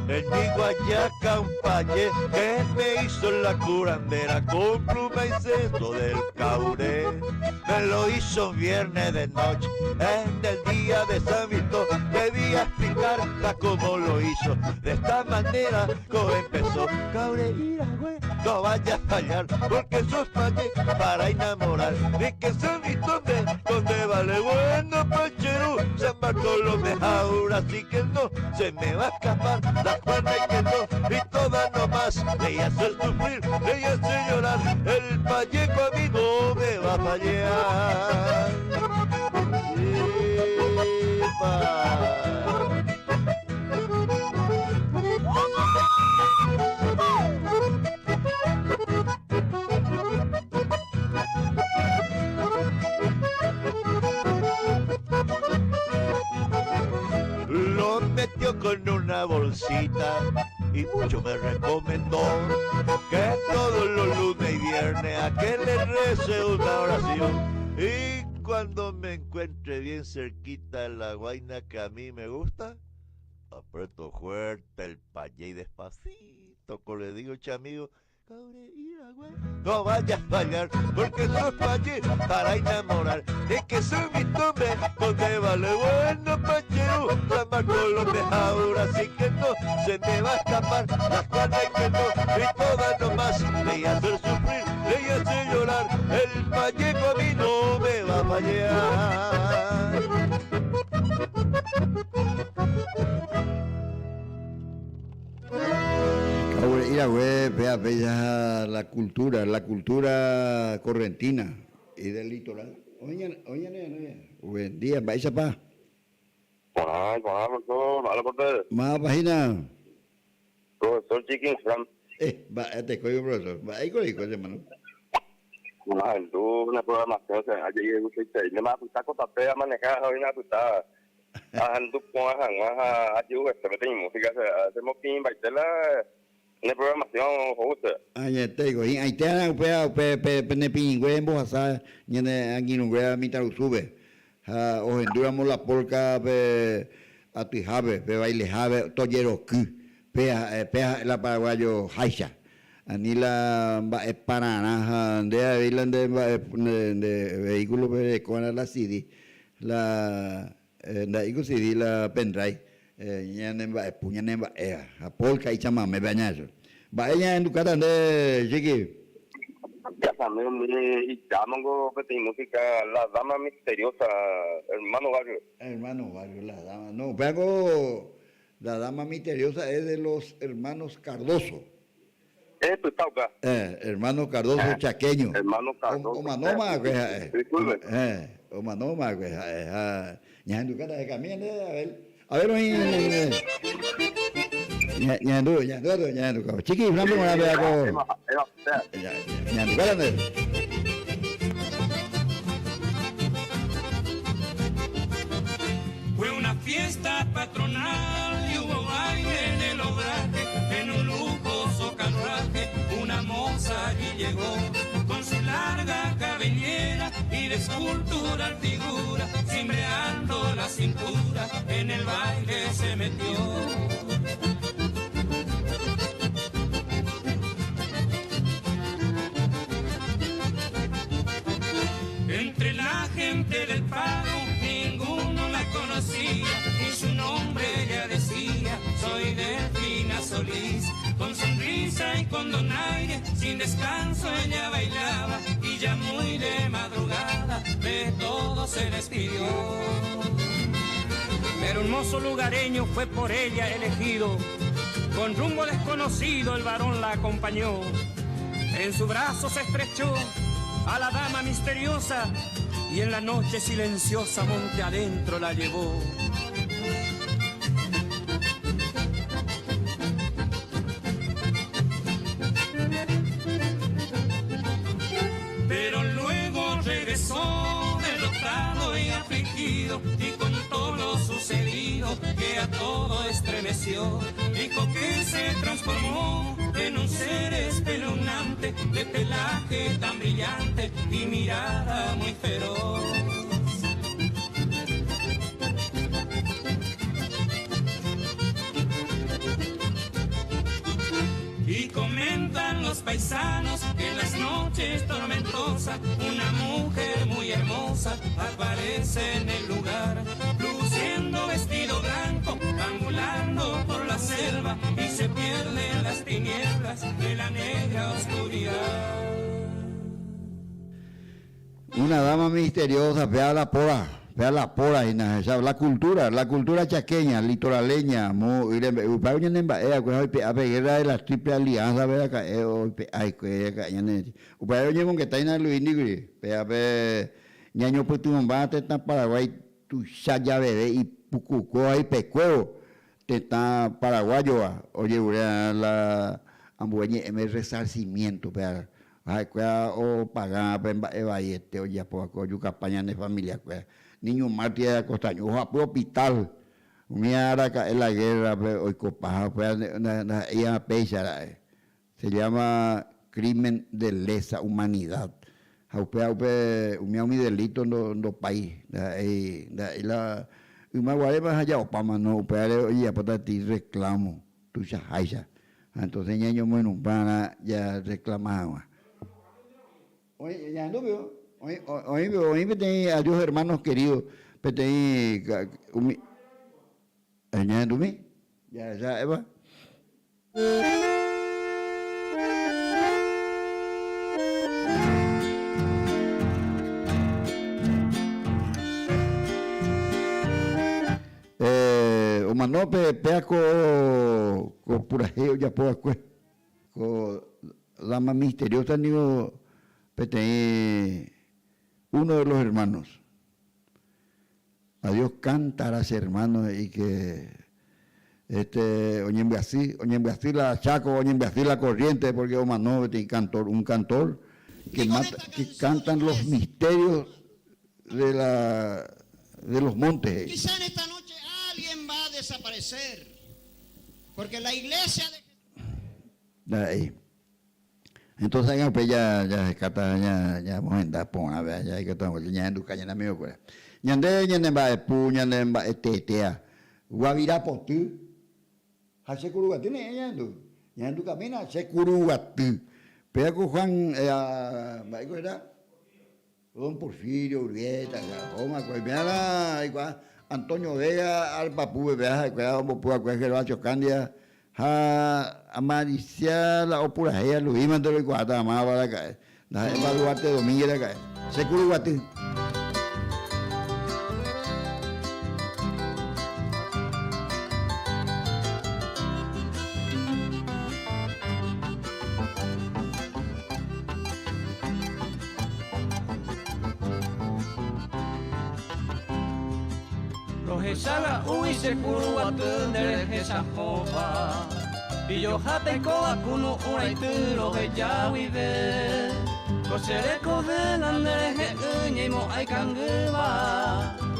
en mi guayaca un paye que me hizo la curandera con pluma y cesto del cauré. Me lo hizo viernes de noche, en el día de San Vito. Debía explicarla cómo lo hizo. De esta manera como empezó. Caure, ira, güey, no vayas a fallar, porque sos paye para enamorar. Ni que San Vito donde vale bueno Pancherú, San Bartolomé ahora sí que no se me va a escapar la Juana y que no, y toda nomás le hace sufrir, le hace llorar. El payeco a mí no me va a fallar. Lo metió con una bolsita y mucho me recomendó que todos los lunes y viernes a que le rece una oración. Y cuando me encuentre bien cerquita la guaina que a mí me gusta, aprieto fuerte el payé y despacito, como le digo, chamigo, caure, ira, güey, no vayas a fallar, porque sos payé para enamorar. Es que soy mi nombre, donde vale bueno Pancherú, San Bartolomé ahora sí que no se me va a escapar la Juana y que no, y toda nomás le hace sufrir, le hace llorar. El payeco a mí no me va a fallar. Mira, güey, ve ya la cultura correntina y del litoral. Oye, buen día, vais a pa. Más página. Profesor Chiquín Fran. Te cojo, profesor. Va, ahí con hermano. Tú una programación, allí usted no me apunta con papel a manejar, hoy no apunta. Ando con ayuda, te música, hacemos que invitarla. Una programación justa. Ya te digo, ahí te han pe pingüe en Bojasá, y en Guinugüe Mitarusube. O enduramos la polca pe atuijabe, pe bailejabe, toyeroku, pe la paraguayo haisha. Anila Paraná, de vehículo con la CD, la CD, la pendrive. Nyanembak punya a polka y chamame bañazo. Vaya en tu cara de Chiqui. Ya también y llamango que tiene música La Dama Misteriosa, hermano Barrio. Hermano Barrio, La Dama. No, pero La Dama Misteriosa es de los hermanos Cardoso. Es tu tauca. Hermano Cardoso chaqueño. Hermano Cardoso. O manoma, disculpe. O manoma, ya en tu cara de camino, a ver, Chiqui, una vez hago. Fue una fiesta patronal y hubo baile en el obraje, en un lujoso carruaje, una moza allí llegó, con su larga cabellera y de escultural figura, cimbreando la cintura, en el baile se metió. Entre la gente del pago ninguno la conocía y su nombre ella decía: soy Delfina Solís. Con sonrisa y con donaire, sin descanso ella bailaba y ya muy de madrugada de todo se despidió. Pero un mozo lugareño fue por ella elegido, con rumbo desconocido el varón la acompañó. En su brazo se estrechó a la dama misteriosa y en la noche silenciosa monte adentro la llevó. Pero luego regresó derrotado y afligido y contó lo sucedido que a todo estremeció. Dijo que se transformó en un ser espeluznante, de pelaje tan brillante y mirada muy feroz. paisanos que en las noches tormentosas una mujer muy hermosa aparece en el lugar, luciendo vestido blanco, ambulando por la selva y se pierde en las tinieblas de la negra oscuridad. Una dama misteriosa, vea la pora, y esa la cultura chaqueña, litoraleña, a guerra de las triple alianzas, vea acá, ay, que acá, upaya oye con que está en el Luis pe ñaño putumba, te está Paraguay, tu ya bebé y pucuco ahí pecueo, te está paraguayo, oye, la ambueñe, resarcimiento, vea. Ay, cuea o pagar evayete o ya poco yo campaña de familia cuea niño Martí de Costaño o hospital miara en la guerra hoy copaja ella pecha se llama crimen de lesa humanidad mi delito no país la uma guarema allá o pama no pero oye para ti reclamo tu ya entonces ñaño bueno para ya reclamaba. Oye, ya no veo. Oye, a Dios hermanos queridos, petei ya no me, ya Eva. O manope peaco purajeo ya puedo con dama misteriosa nigo. Uno de los hermanos. A Dios cantarás hermanos y que oñembe así la Chaco, oñembe así la Corriente, porque Omanó un cantor que cantan los misterios de los montes. Quizá en esta noche alguien va a desaparecer, porque la iglesia de... Ahí. Entonces pues ya descata ya vamos a andar por a ver ya que estamos ya en duca ya na mío pues ñande ba pu ñande ba tetea guavira potu hace curugati ne ñandu camina hace curugati pero Juan ba era don Porfirio Urbieta Roma pues mira Antonio Vega al papu vea que vamos por que lo ha hecho Candia Amaricia la opura ella lo iban de los guarda amaba la cae la evaluarte domingo la cae seguro guate Rohesala uise kuru atundere hesa hoba Pillo hateko akunu uraitu rohe jawibe Kosereko denandere he uñeimo aikanguba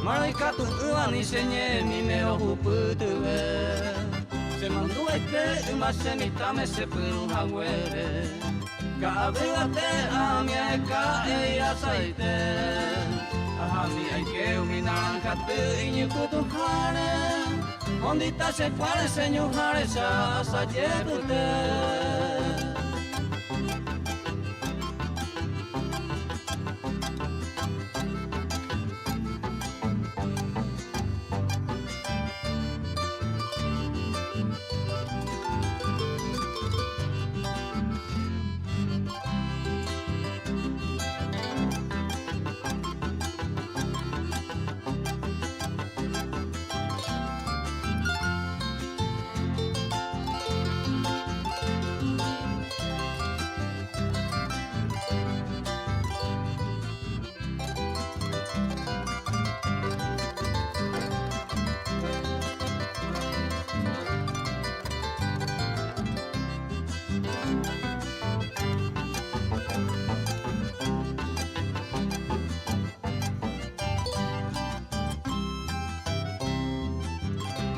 Maraikatu uani senye mimeo huputube Se mandu aite umase mitame se puru hangwere Kaabegate amia eka eira saite Ahami aike uminan katu inyukutu hare Ondita se pare señor hare sa sayetute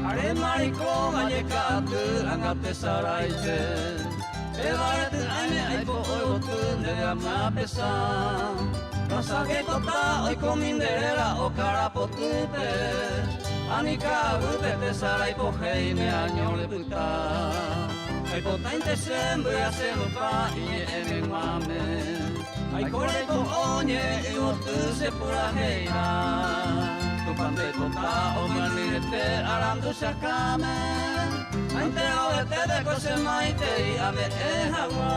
Are mariko manyekatu angate saraite Evarete aime aipo oigotu negama pesa Rosage kota oiko minderera okara potute Anika butete saraipo heime añole puta Ai potain te sembre a se lo fa e me mame. Ai kore to onye e o tu se pura heira. Tu pante tota o mani te arando sakame. Ai te o te de kose mai te I ame e hawa.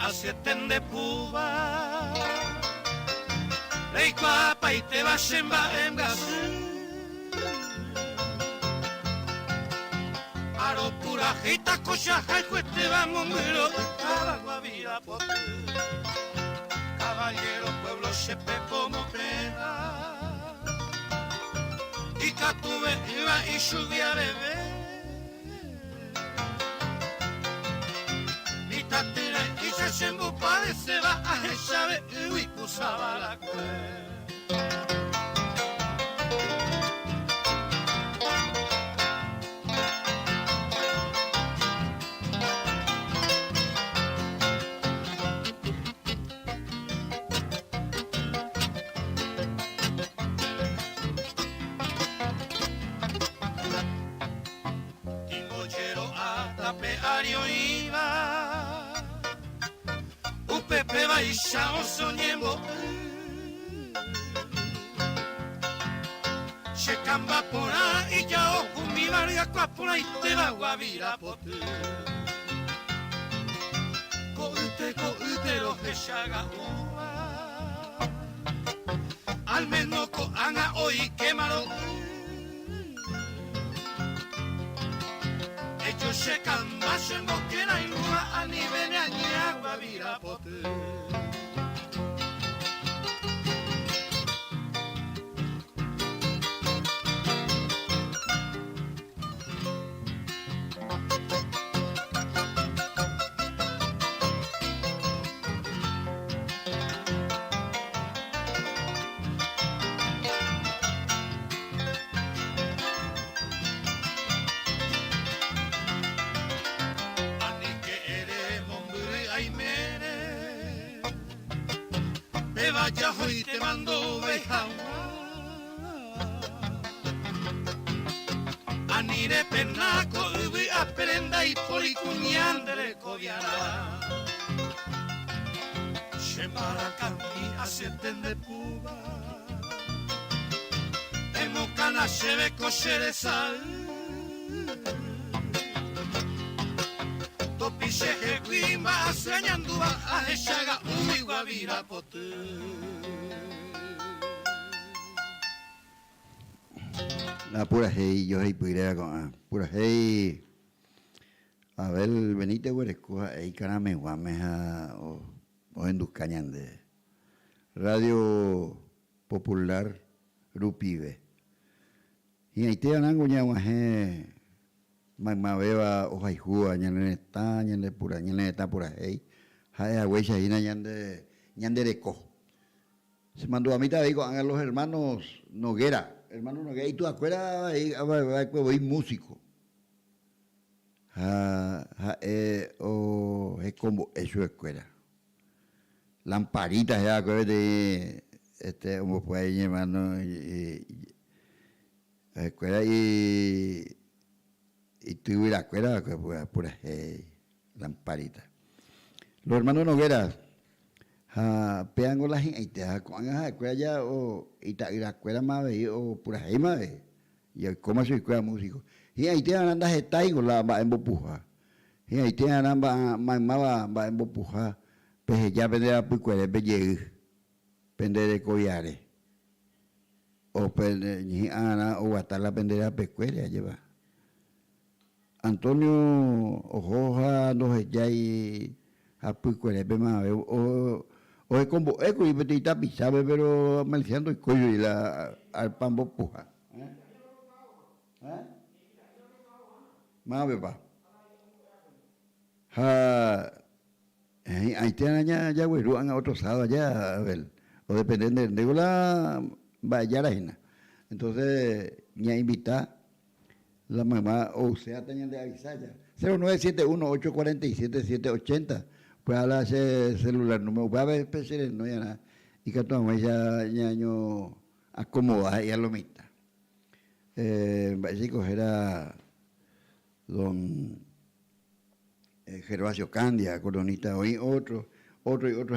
Asieten de puba Reikua paite basen baen gazu Aro pura jita koxa jaiko este va mongero Abagua vida potu Caballero pueblo sepe como prenda Y catuve iba y subía bebé Tatera y se sembo parece va a echar y kusaba la cue. Tingollero hasta peario iba. Pepe baisha o soñemo Se camba por ahí ya o mi barga cuapura y te va guavira pote Coute lo que shaga ua Al menos ko anga hoy quemaro Ellos se camba se no quiera inua a nivel de agua vira pote Vaya hoy te mando bejawa Anire penaco ubi aprenda y policuñandere coviara Shemara cami aseten de puba Emo cana shebe koshere sal Topi shehe guima aseñanduba a eshaga umi guavira potu La pura hey, yo hey puirera con pura hey. Abel Benítez Huerescoja, hey carame guameja o en Duscañande. Radio Popular Rupive. Y ahí te anango ñaguaje magmabeba o jaijúa ñane está ñane pura ñane está pura hey. Jaya huecha hina ñande reco. Se mandó a mí te digo a los hermanos Noguera. Hermano Noguera, y tú acuerdas, voy músico. O es como eso escuela. Lamparitas ya, acuérdate, como puede hermano, escuela y tuve la escuela, pura lamparita. Los hermanos Noguera, pegan con la gente, con la escuela ya, y la escuela más ve, o pura ahí más ve, y como se escuela músico. Y ahí te andan las estaigo, la va en bopuja. Y ahí te andan va en bopuja, pues ya vendrá pues cuál es bellegue, pende de collares. O pende, ni ana, o hasta la pendera pescuera lleva. Antonio Ojoja, no es ya y a pues cuál es más ve, o es como eco y petita pisabe, pero maliciando el cuello y la al pambo puja. Más pepa. Ahí te ya güeruan a otro sábado allá, a ver. O depende de la vaya la hina. Entonces, ya invita la mamá, o sea, tenían de avisar ya. 0971-847-780. Pues habla ese celular número. Pues a ver, especiales, no ya nada. Y que tu mamá ya año acomoda y a lo mitad. Chicos, era don Gervasio Candia, coronista, hoy otro.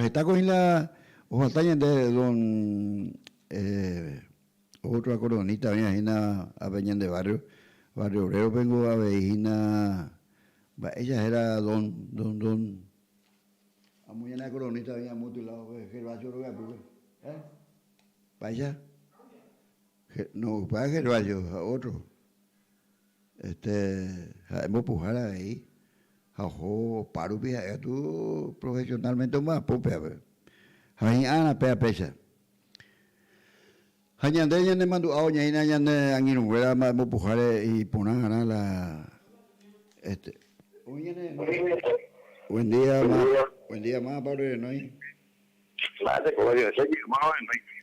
Está con la ojalá de don otro acordeonista, venía a Peñán de Barrio Obrero, vengo a Vejina, ella era don, a muy en acordeonista venía mutilado, Gervasio, vaya, no, para Gervasio, a otro, hemos pujado ahí, ajo, paro, tú profesionalmente más, pope, a ver, ahí ana, pea, pecha. Hañande ya ne mandu ao ñaina ya ne anginu wera ma mo pujare y ponan ganar la buen día más padre no hay Mate, como yo sé, más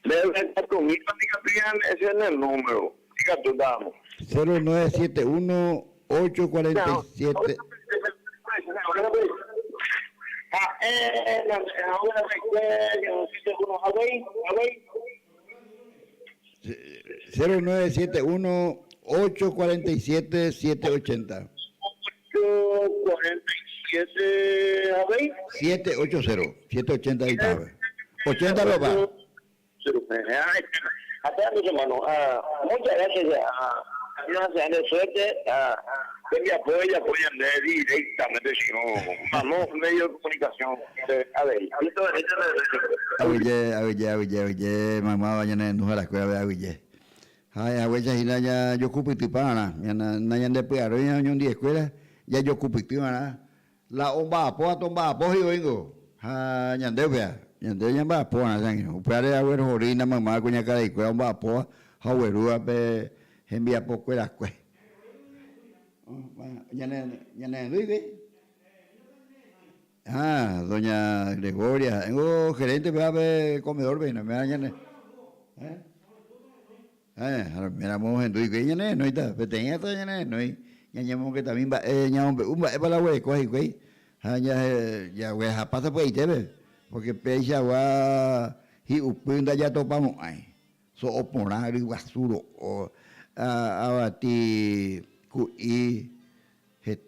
le debe conmigo, diga bien, ese es el número. Diga tú, damos. 0971 847 0971 847 780 847 a ver 780 780 ahí está 80 papá muchas gracias a de suerte que me apoyan directamente si no vamos medio de comunicación a ver Oye, mamá vaya a la escuela oye. Ay, abuela ya yo ocupo tu pana, ya na de pegar, ya un día escuela, ya yo ocupo tu pana. La omba apo yo vengo. Ya de vea, ya de ya va apo na sang. Upare abuelo jorina mamá cuña cara y cuela omba apo, abuelo ape envía poco la escuela. Ya ne vive. Doña Gregoria, tengo gerente, me va a ver comedor, me dañan. Mira, vamos en tu y no está, tenía esto ya no hay, ya llamamos que también va, para la web, coge, ya voy a pasar por ahí, porque pecha va, y upunda ya topamos, so oponar y basuro, o abati, y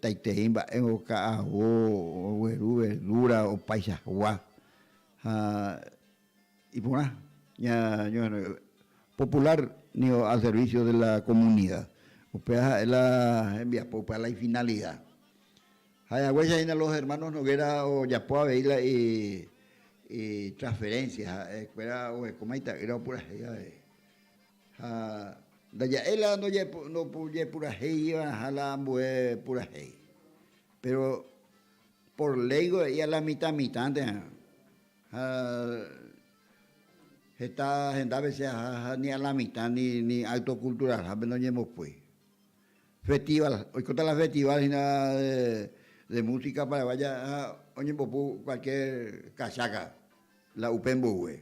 Taiteimba, en Oca, o verdura, o paisa, y por nada, ya, popular, ni al servicio de la comunidad. Usted la envía para la finalidad. Hay los hermanos Noguera o Yapoa Veila y transferencias, escuela o como ahí está, era pura ya él no pude pura hey, la mue pura hey. Pero por ley y a la mitad está gente a veces ni a la mitad ni acto cultural, no llevamos pues. Festival, hoy contra la festival de música para vaya oye cualquier cachaca, la upembuwe.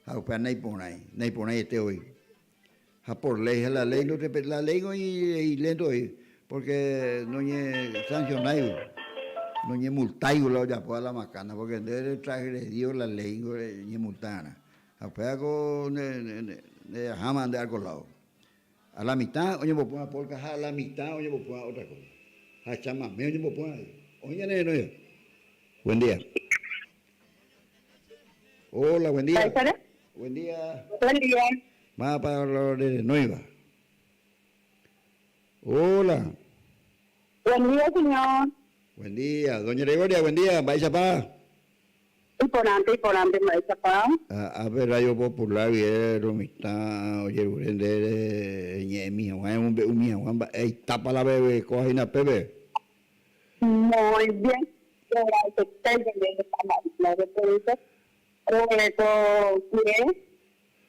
A upen naiponai este hoy. Por ley, la ley no te la ley y lento hoy, porque no es sancionado, no es multado la ya por la macana, porque debe transgredió la ley y multana. Apenas con jamás de algún lado. A la mitad, oye, me pongo por a la mitad, oye, me pongo otra cosa. A chamar, oye, me pongo. Oye, no. Buen día. Hola, buen día. Buen día. Buen día. Más para lo de Nueva. Hola. Buen día, señor. Buen día. Doña Gregoria, buen día. ¿Vais para? Importante, ¿vais para? A ver, Radio Popular, Viero, Mistá, oye, Urende, Ñemi, Juan, Juan, tapa la bebé, coge una bebé. Muy bien.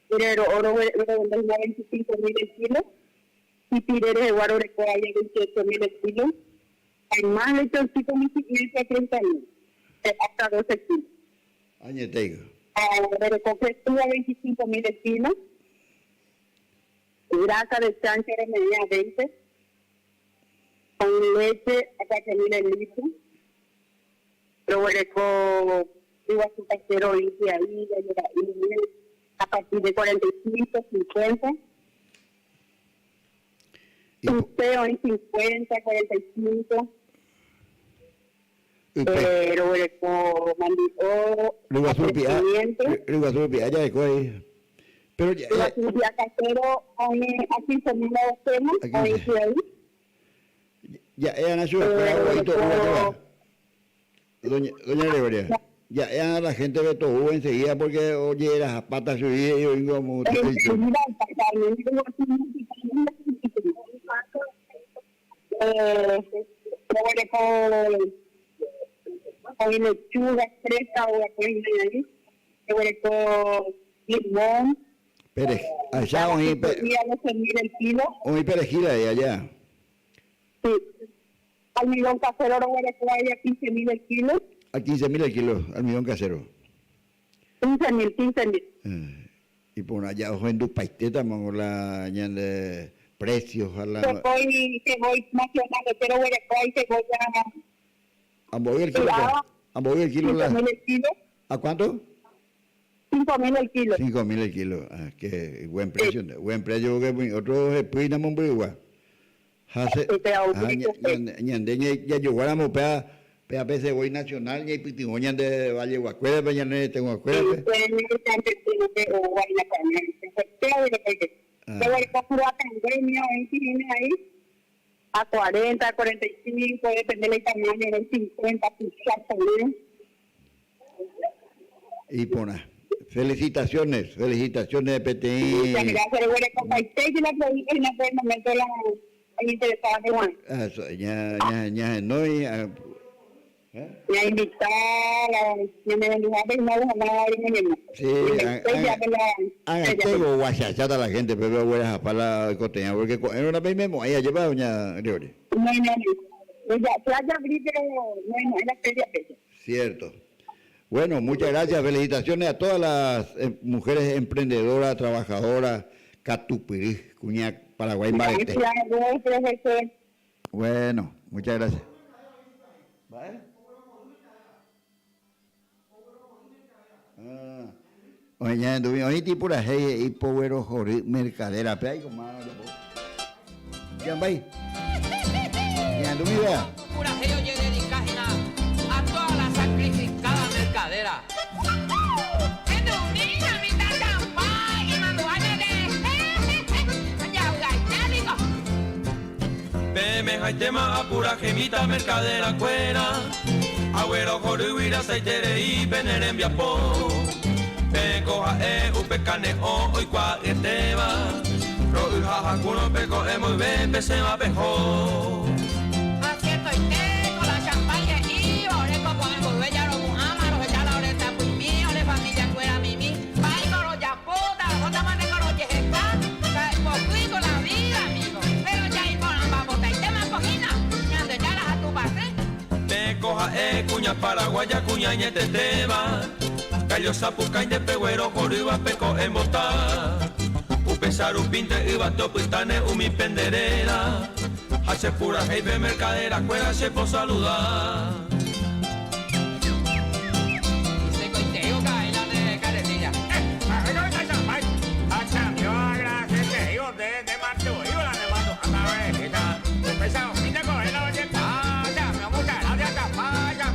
Pero oro 25.000 kilos. y Pireres de Guaroreco hay 28.000 el kilo. Hay más lechoncito municipio a 30.000, hasta 12 kilos. Añeteigo. Guaroreco Crestura 25.000 el kilo. Grasa de chancho de media 20. Con leche a 4.000 el litro. Guaroreco Iguazú Casero limpia ahí, a partir de 45, 50. Peo en 50, 45. Pero mandó Iguazú Pia, ya dejó ahí. Pero ya. Iguazú Pia Casero, hoy a 15.000 hacemos, hoy ahí. Ya, ella nació Doña Gregoria. Ya la gente ve todo enseguida porque oye las patas subidas y yo vengo como te he dicho. Con lechuga fresca o ahí, limón. Allá un perejil de allá. Sí. Almidón casero ahora hay a 15.000 el kilo. A 15.000 el kilo, almidón casero. 15.000. Y por allá ojo en Dupaiteta, mamo la de precios a la. Que voy nacional, pero hay que voy a. Amboy el kilo. Amboy el kilo. 5.000 el kilo. ¿A cuánto? 5.000 el kilo. 5.000 el kilo. Ah, qué buen precio. Sí. Buen precio que otro es pues namo brigua. Hace. Ñandeña ya llegáramos para pese voy nacional y pitigoñan de Valle Guacuera, pero ya no tengo acuerdo. A 40, 45, depende del tamaño, del 50, y pona. Felicitaciones de PTI. Muchas gracias, eso, ya, no y me invitar a tengo guachachata la gente, pero voy a para la costeña, porque era una vez mismo, ahí lleva doña Gregoria. Cierto. Bueno, muchas gracias, felicitaciones a todas las mujeres emprendedoras, trabajadoras, Catupirí, Cuñac, Paraguay, Marete. Bueno, muchas gracias. Oye, hoy tipo la hey y povero joder mercadera, pero ahí como ya va ahí. Ya tu vida. Pura hey oye dedicada a toda la sacrificada mercadera. Peme tema apura gemita mercadera cuera. Agüero joruira saitere y venere en viapo. Pecoja upecane hoy cua eteba. Roja kuno peco muy bien pesema pejo. Acierto y tengo la champaña y oreco con el bella lo muhama, lo echa la oreta pues mío, de familia cuera mimi. Paigo lo ya puta, otra manera lo yejeca. Poquito la vida, amigo. Pero ya hay por ambas botas y tema cojina. Ñando ya las a tu base. Pecoja cuña paraguaya cuña ñete tema. Callo sapuca de peguero joriba peco en bota. Upesar un pinte y bato pitane mi penderera. Hace pura jefe mercadera cuera se por saludar. Se coiteo cae la de carecilla. Yo la gente digo de Marto, yo la de Marto. A ver, esa pesado, mira con la olleta. Ya me gusta la de acá, ya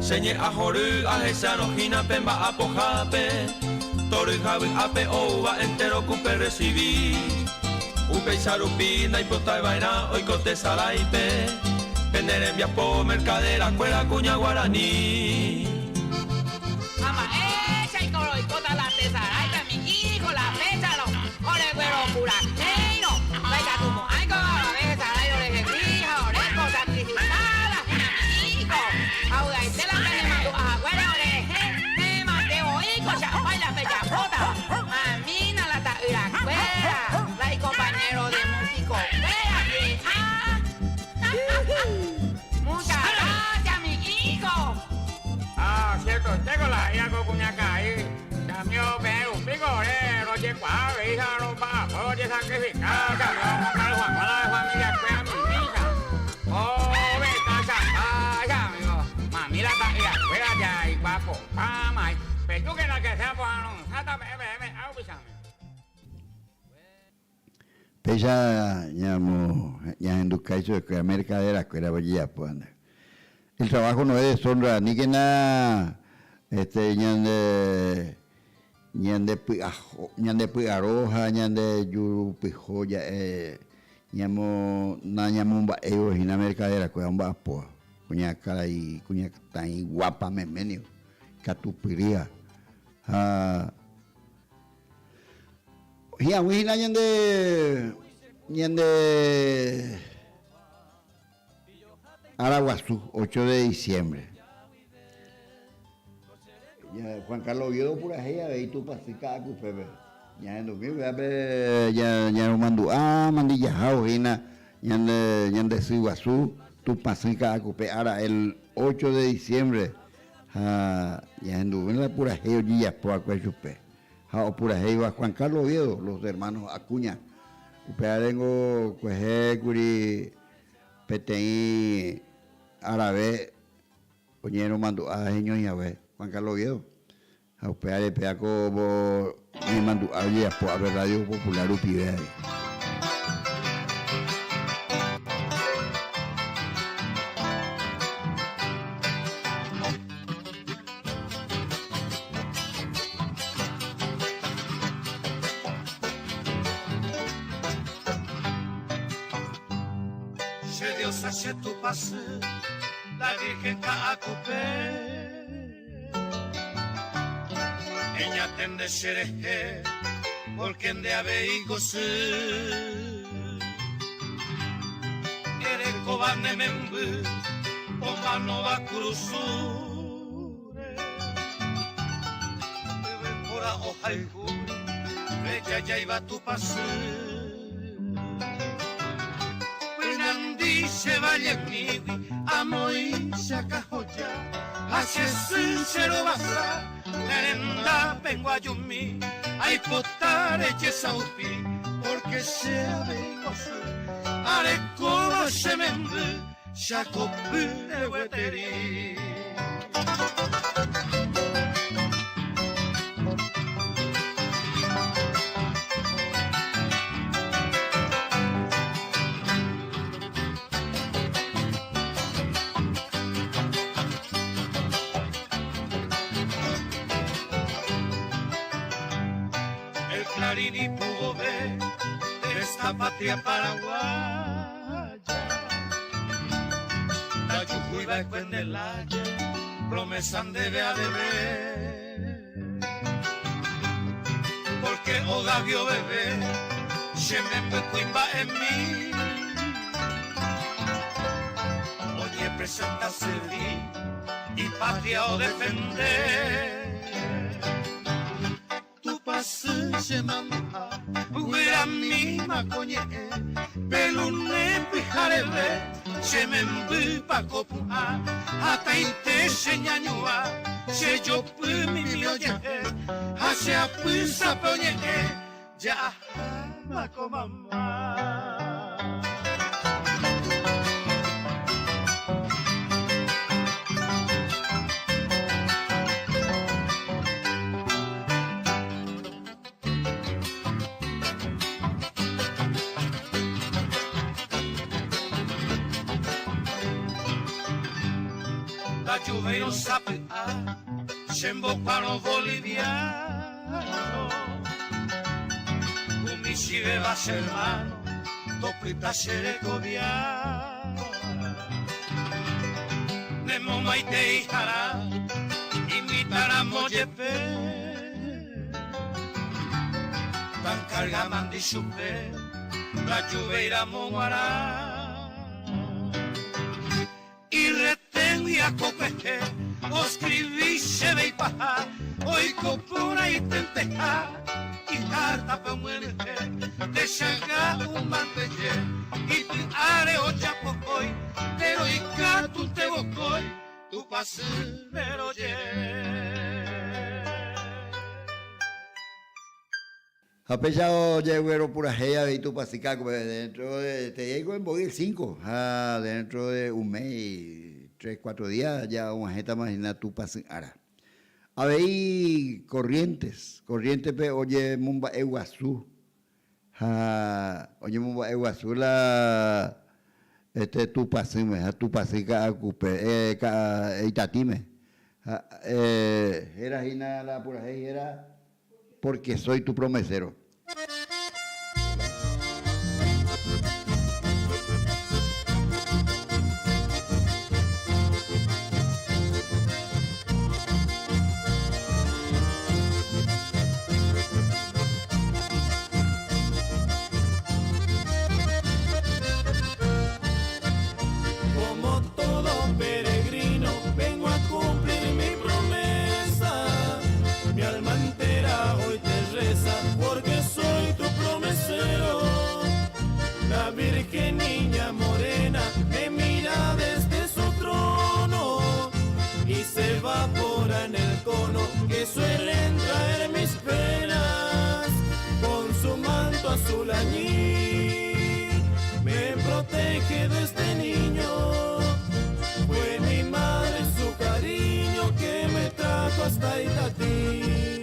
Señe a joru a esa nojina pemba a pojape. Toro y javi ape ova entero cupe recibí. Upe charupina y pota y vaina hoy cote salaipe. Vender en viapo mercadera cuera cuña guaraní. Ama echa y coro y cota la tesaraita mi hijo la fecha lo ore güero pura. Hey no, venga tu mo ay con la vez salayo de grija ore cosa sacrificada mi hijo. Auda y te la me mando a güera ore he mateo hijo champay la fecha bota. Amina la ta ira cuera. La y compañía tengo la ya con cuñaca ahí. Cambio, pero un pico, roche, cuá, veija, ropa, oye, sacrificar, cambio, Juan, la familia, cuida mi hija. Oh, vete, ya, amigo. Mami, la taquilla, cuida ya, y guapo, pama, pero tú que la que sea, pues, no, hasta, Pesa llamo ya en Ducaiso que América de la escuela vaya pues. El trabajo no es de deshonra ni que nada ñande piaroja ñande yupijoya llamo na llamo un baeo en América de la escuela un bapo cuña cara y cuña tan guapa memenio catupiría ya wina ñande Araguazú, 8 de diciembre. Ya, Juan Carlos Oviedo por ahí, a ver, tú pasica cu pepe. Ya en domingo, ya no mando, mandi ya wina ñande Siguazú, tú pasica cu pepe. Ahora el 8 de diciembre, ya en domingo por ahí, ya por aquel chupe. Por ahí va Juan Carlos Oviedo, los hermanos Acuña. Upearengo, Cueje, Curi, Peteí, Árabe, Oñero, Mandu, Ajeño y Abe, Juan Carlos Oviedo. Upeare, Peaco, y Mandu, Aye, a ver Radio Popular, Upide. Hacia tu pase, la Virgen Caacupé. Ella tende xereje, porque en de abeigo se. Ere cobane membe, o no va cruzure. Bebe por a hoja y jure, bella ya iba tu pase. Se vaya miwi, amo y se acajoya, hacia sincero basa, nerenda vengo a yumi, ay potar eche saupi, porque se abengo su, are como se membe, shakopi de hueteri. Clarini pudo ver de esta patria paraguaya. La Yucuiba y Cuendelaya promesan debe a deber. Porque Ogavio bebé, Shemembe Cuimba en mí. Oye, presenta servir y patria o defender. Se manda, hubiera mi macoñe, pelune pijarebe, se me embupa copua, hasta inte se ñañua, se yo mi milioye, hace a pisa poñe, ya la comamá. Lluvia sabe se embocano boliviano, Umisi beba hermano, topita xerecoviano, Nemo maite hijara, imitara moyepe, tan carga mandi supe, la lluvia monguará. Y retenía copeje, o escribí se ve y paja, hoy copura y tenteja, y carta pa muere, de chaga un mantelle, y tu are o chapocoy, pero y catu te bocoy, tu pase pero ye. Apechado lleguero pura heya y tu pasica dentro de te llego en Bogue el 5, dentro de un mes, 3, 4 días ya una jeta imagina tu pasara. A ver corrientes pe oye mumba eguazú. Oye mumba eguazú la tu pasica acupe itatime. Era hina la pura heya era porque soy tu promesero. Como todo peregrino, vengo a cumplir mi promesa. Mi alma entera hoy te reza, porque soy tu promesero. La Virgen Niña Morena me mira desde su trono y se evapora en el cono que suelen traer mis penas. Con su manto azul añil me protege de este niño. Fue mi madre su cariño que me trajo hasta Itatí.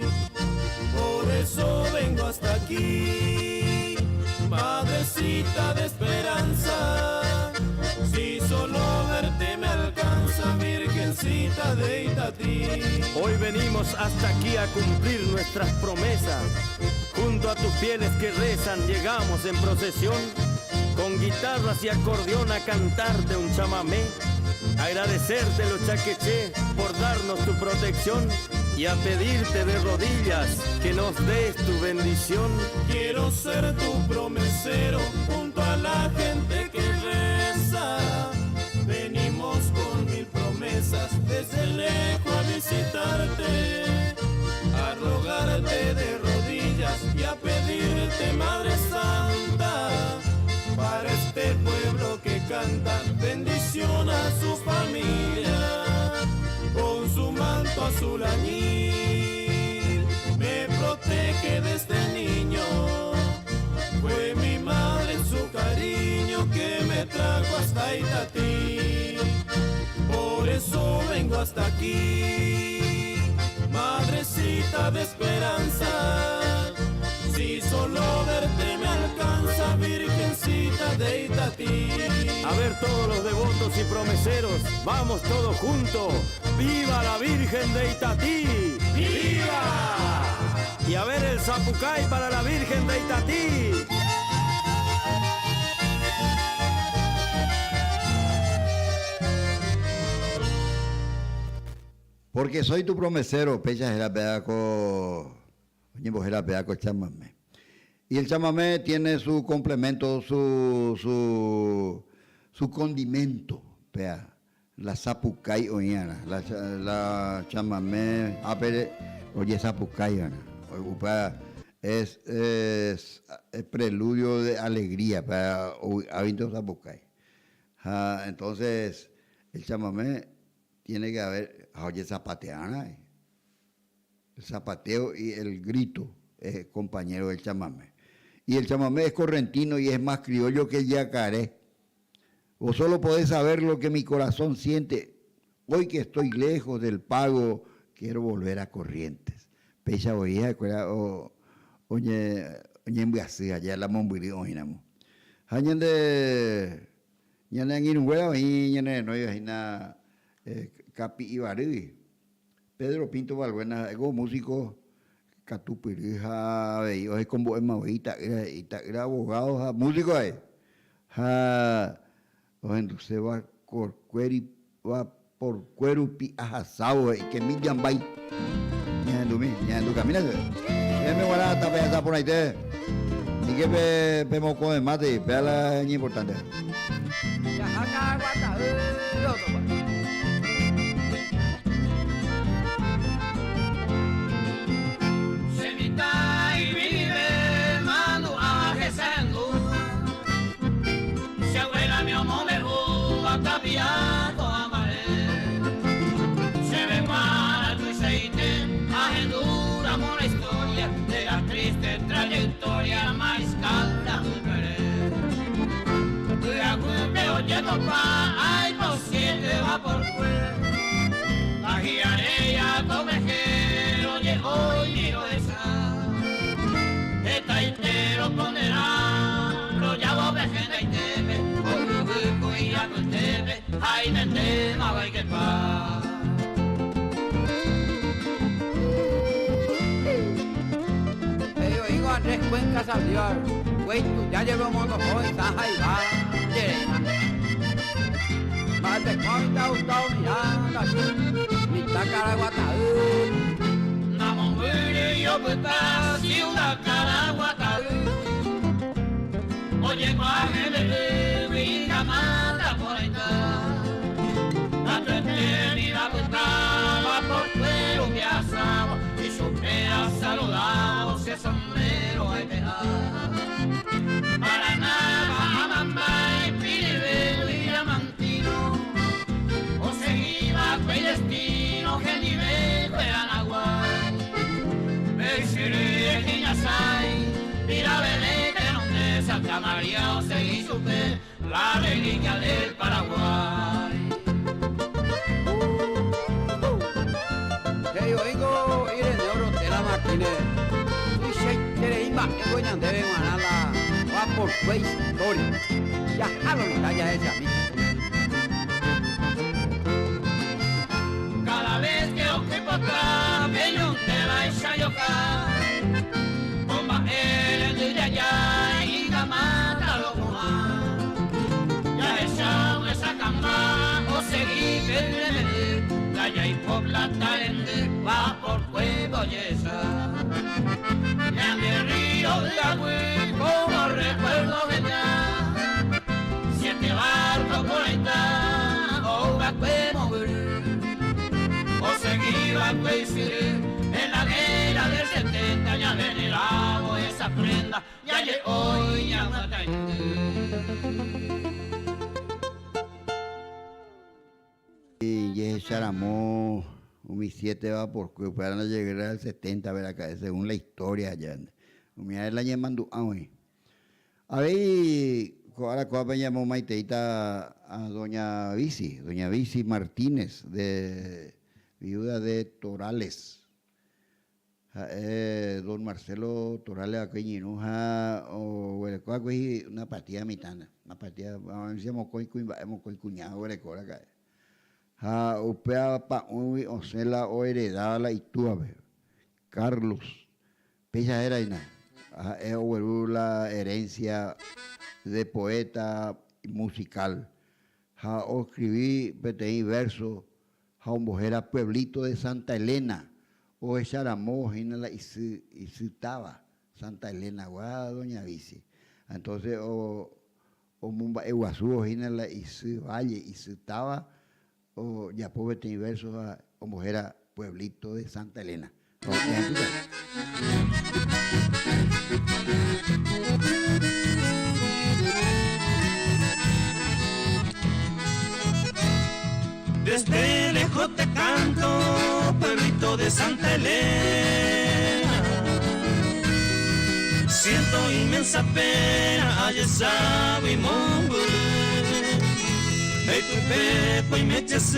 Por eso vengo hasta aquí, madrecita de esperanza. Si solo verte me alcanza, virgencita de Itatí. Hoy venimos hasta aquí a cumplir nuestras promesas. Junto a tus fieles que rezan llegamos en procesión, con guitarras y acordeón a cantarte un chamamé. Agradecerte los chaqueché por darnos tu protección y a pedirte de rodillas que nos des tu bendición. Quiero ser tu promesero junto a la gente que reza. Venimos con 1000 promesas desde lejos a visitarte, a rogarte de rodillas y a pedirte, Madre Santa, para este pueblo que canta bendición a su familia. Con su manto azul añil me protege de este niño. Fue mi madre en su cariño que me trajo hasta Itatí. Por eso vengo hasta aquí, madrecita de esperanza. Si solo verte me alcanza, virgencita de Itatí. A ver todos los devotos y promeseros, vamos todos juntos. ¡Viva la Virgen de Itatí! ¡Viva! Y a ver el zapucay para la Virgen de Itatí. Porque soy tu promesero, pecha era pedaco, oye, era pedaco chamamé. Y el chamamé tiene su complemento, su condimento, pea. La zapucay oñana, la chamamé, apere, oye zapucay oñana. Es preludio de alegría para habiendo zapucay. Entonces, el chamamé tiene que haber, oye, zapateana. El zapateo y el grito es compañero del chamamé. Y el chamamé es correntino y es más criollo que el yacaré. Vos solo podés saber lo que mi corazón siente. Hoy que estoy lejos del pago, quiero volver a Corrientes. Pecha oía, oye, enviasía, ya la mombirí, oinamo. Hañande, ya le han ido un huevo, y ya no hay nada, Capi Ibarri. Pedro Pinto Balbuena, ego músico, Catupirija, veíos, es como Emavita, era abogado, músico ahí. Se va por cuerupi ajasao y que mi jambay ñandu camina me guarda hasta pensar por ahí te ni que vemos con el mate vea la importante Semita y vive mando a Jesús. Se abuela mi amor me va cambiando a mare. Se ve para tu aceite, agendura por la historia. historia de la triste trayectoria mariscal me oyendo pa, ay, por siete va por fuera. La giranella tomejero llegó y dijo esa. Esta entero ponderá, lo llamo vejena y teme, por y a tu teme, ay, me tema, va y que pa. Yo digo Andrés Cuenca Saldivar, güey, tú ya llevo moto hoy, saja y va. Mate conta utau miranda mi Caraguatá. Namo mire yo puta si una Caraguatá. Oye cuaje de mi camada por ahí la eternidad puta va por fuero que asamos y supera saludamos ese sombrero hay pegar. Para nada a mamá y Piribel y Diamantino o seguía el destino que ni ve fueran aguay me seré que ya sai mira veré que donde Santa María o seguí supe la reliquia del Paraguay. Yo digo ir de oro de la máquina y se quiere ir más que voy a andar en Manala. Va por su historia. Ya jalo la talla esa a mí. Cada vez que os que potra, bello te la echa yo acá. Bomba el de allá y gamata lo coma. Ya echado esa cama, o seguí que la ya y por la talende, va por fuego y esa. Ya me río de agüe, como recuerdo de ya. Siete barcos por ahí está, o va a morir. O seguir a coincidir en la guerra del 70, ya venerado esa prenda, ya hoy ya mata y ese Charamó, un 7 va porque para llegar al 70, a ver acá, según la historia allá. Mira, la llamando hoy. A ver, ahora cuando llamó Maiteita a doña Bici Martínez, viuda de Torales. Don Marcelo Torales Aqueñinuja, o una partida mitana, una partida, hemos con cuñado, acá. Upea pa uy osela o heredada la ituabe Carlos Pella era ina la herencia de poeta musical o escribí petei verso un bojera pueblito de Santa Elena o Charamó ina la isitaba Santa Elena guá doña Bici entonces o mumba Eguazú ina la valle isitaba o ya pobre tiene versos o mujer pueblito de Santa Elena. Desde lejos te canto, pueblito de Santa Elena. Siento inmensa pena, allá sabe y de tu pepo y meches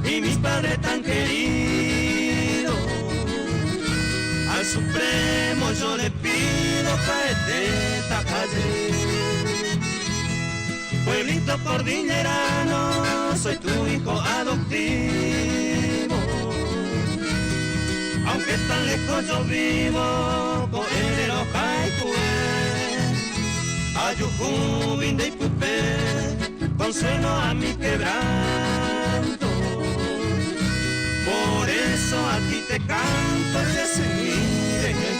y mis padres tan queridos. Al Supremo yo le pido de esta calle. Pueblito cordillerano, soy tu hijo adoptivo. Aunque tan lejos yo vivo, con el Ojaicue, Ayujubin de Ipupé, consuelo a mi quebranto. Por eso a ti te canto y te seguir en el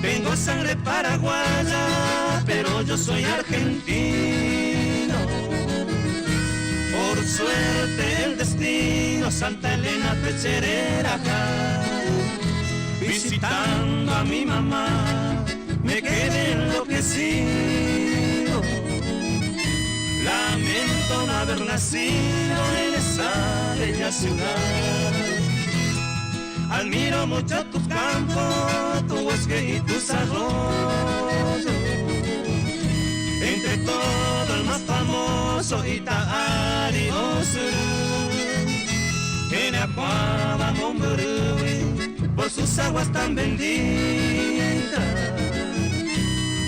Tengo sangre paraguaya, pero yo soy argentino. Por suerte el destino, Santa Elena Pecherera acá. Visitando a mi mamá, me quedé enloquecido. Lamento no haber nacido en esa bella ciudad. Admiro mucho tus campos, tu bosque y tus arroyos. Entre todo el más famoso Itaari Osuru. En Acuaba, Momburui, por sus aguas tan benditas.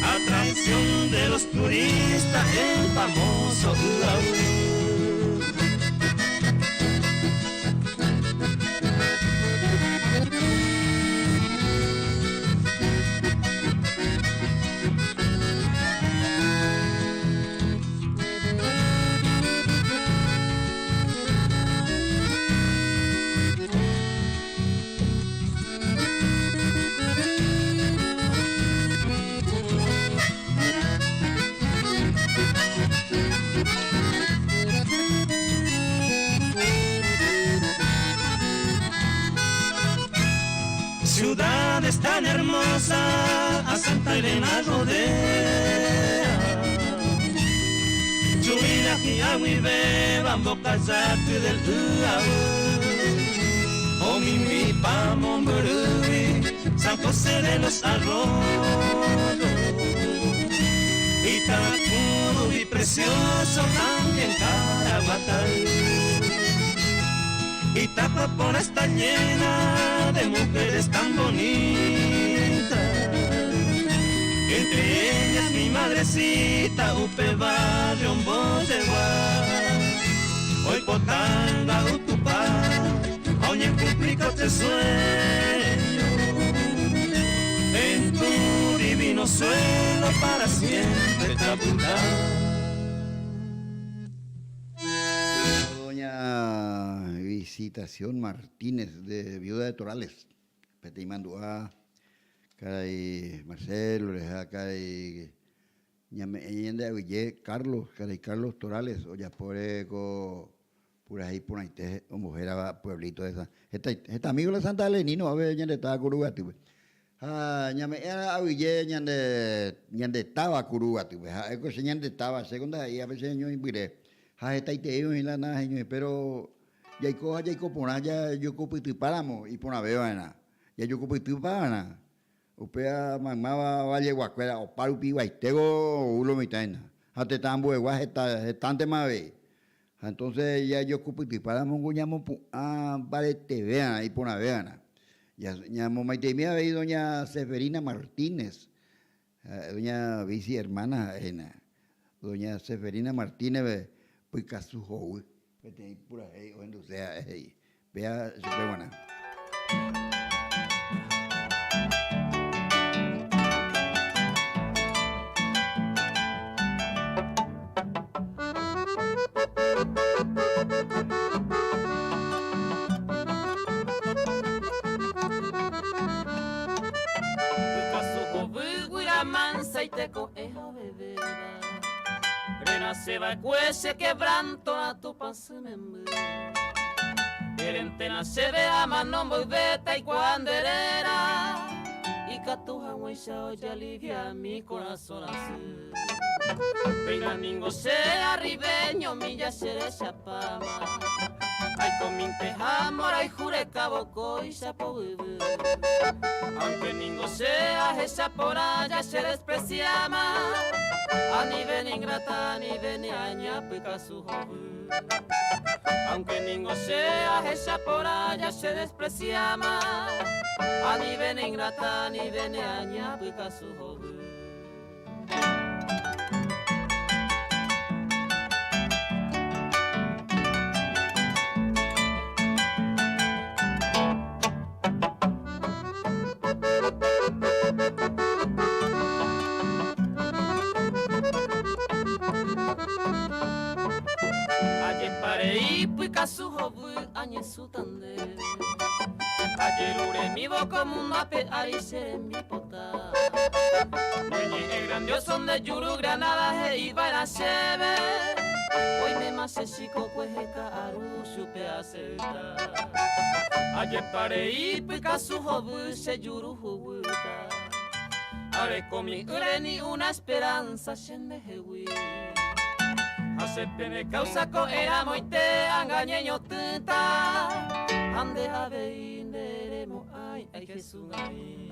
Atracción de los turistas, el famoso Uauru. Ciudades tan hermosas, a Santa Elena rodea. Chubila y Aguibe, Boca Yatu del Uau. Omimi, Pamomburui, San José de los Arroyos. Itacuro y precioso, también Caraguatay. Itapapora está llena de mujeres tan bonitas. Entre ellas mi madrecita, Upe Barrio, Boyeguá. Hoy Potanga, Utupá, Oñe cumplico este sueño. En tu divino suelo para siempre taputar. Visitación Martínez, de Viuda de Torales. Pete Mandua, caray Marcelo, caray Ñameyende Aguillé, Carlos, caray Carlos Torales, oya por ahí por ahí, mujer a pueblito de esa. Esta amigo de Santa Elenino, a ver, ñande estaba Curugati. Ñame era Aguillé, ñande estaba Curugati. Eco se ñande estaba, segunda ahí, a veces yo invité. Esta iteo y la nada, pero Yaiko Ponaya, yo copitu páramo y pona veana. Ya yo copitu pana. Upea mamaba valle guacuera o parupi guaitego ulo mitaina. Hasta tambo de guaje estante mabe. Entonces ya yo copitu páramo guñamos vale te veana y pona veana. Ya ñamo maitemia ve doña Severina Martínez. Doña vici hermana doña Severina Martínez pues casujo. Vete por ahí, o en sea, vea, súper buena. Mansa y te coeja bebeda. Renace va cuese quebranto a tu pasemembe. Erentena se ve a mano muy beta y cuando herera. Y catuja huella hoy alivia mi corazón así. Venga ningo sea ribeño, milla seré chapama. Ay con mi tejamora y jure caboco y sapo bebé. Aunque ningo sea esa por allá se despreciama. A ni ven ingrata ni ven aña pica su joven. Aunque ningo sea esa por allá se despreciama. A ni ven ingrata ni ven aña pica su joven. Su hobu añe su tande. Ayer ure mi boca mundo ape ahí se mi pota. Noñe el grandioso de Yuru Granada he iba a cheve. Hoy me más chico cuejeca aru supe acerta. Ayer pare y pica su hobu se Yuru hubuta. Are comi ureni una esperanza shende hewi. Hace me causa co era moite angañeño tenta. Ande ave inderemo ay Jesús ay.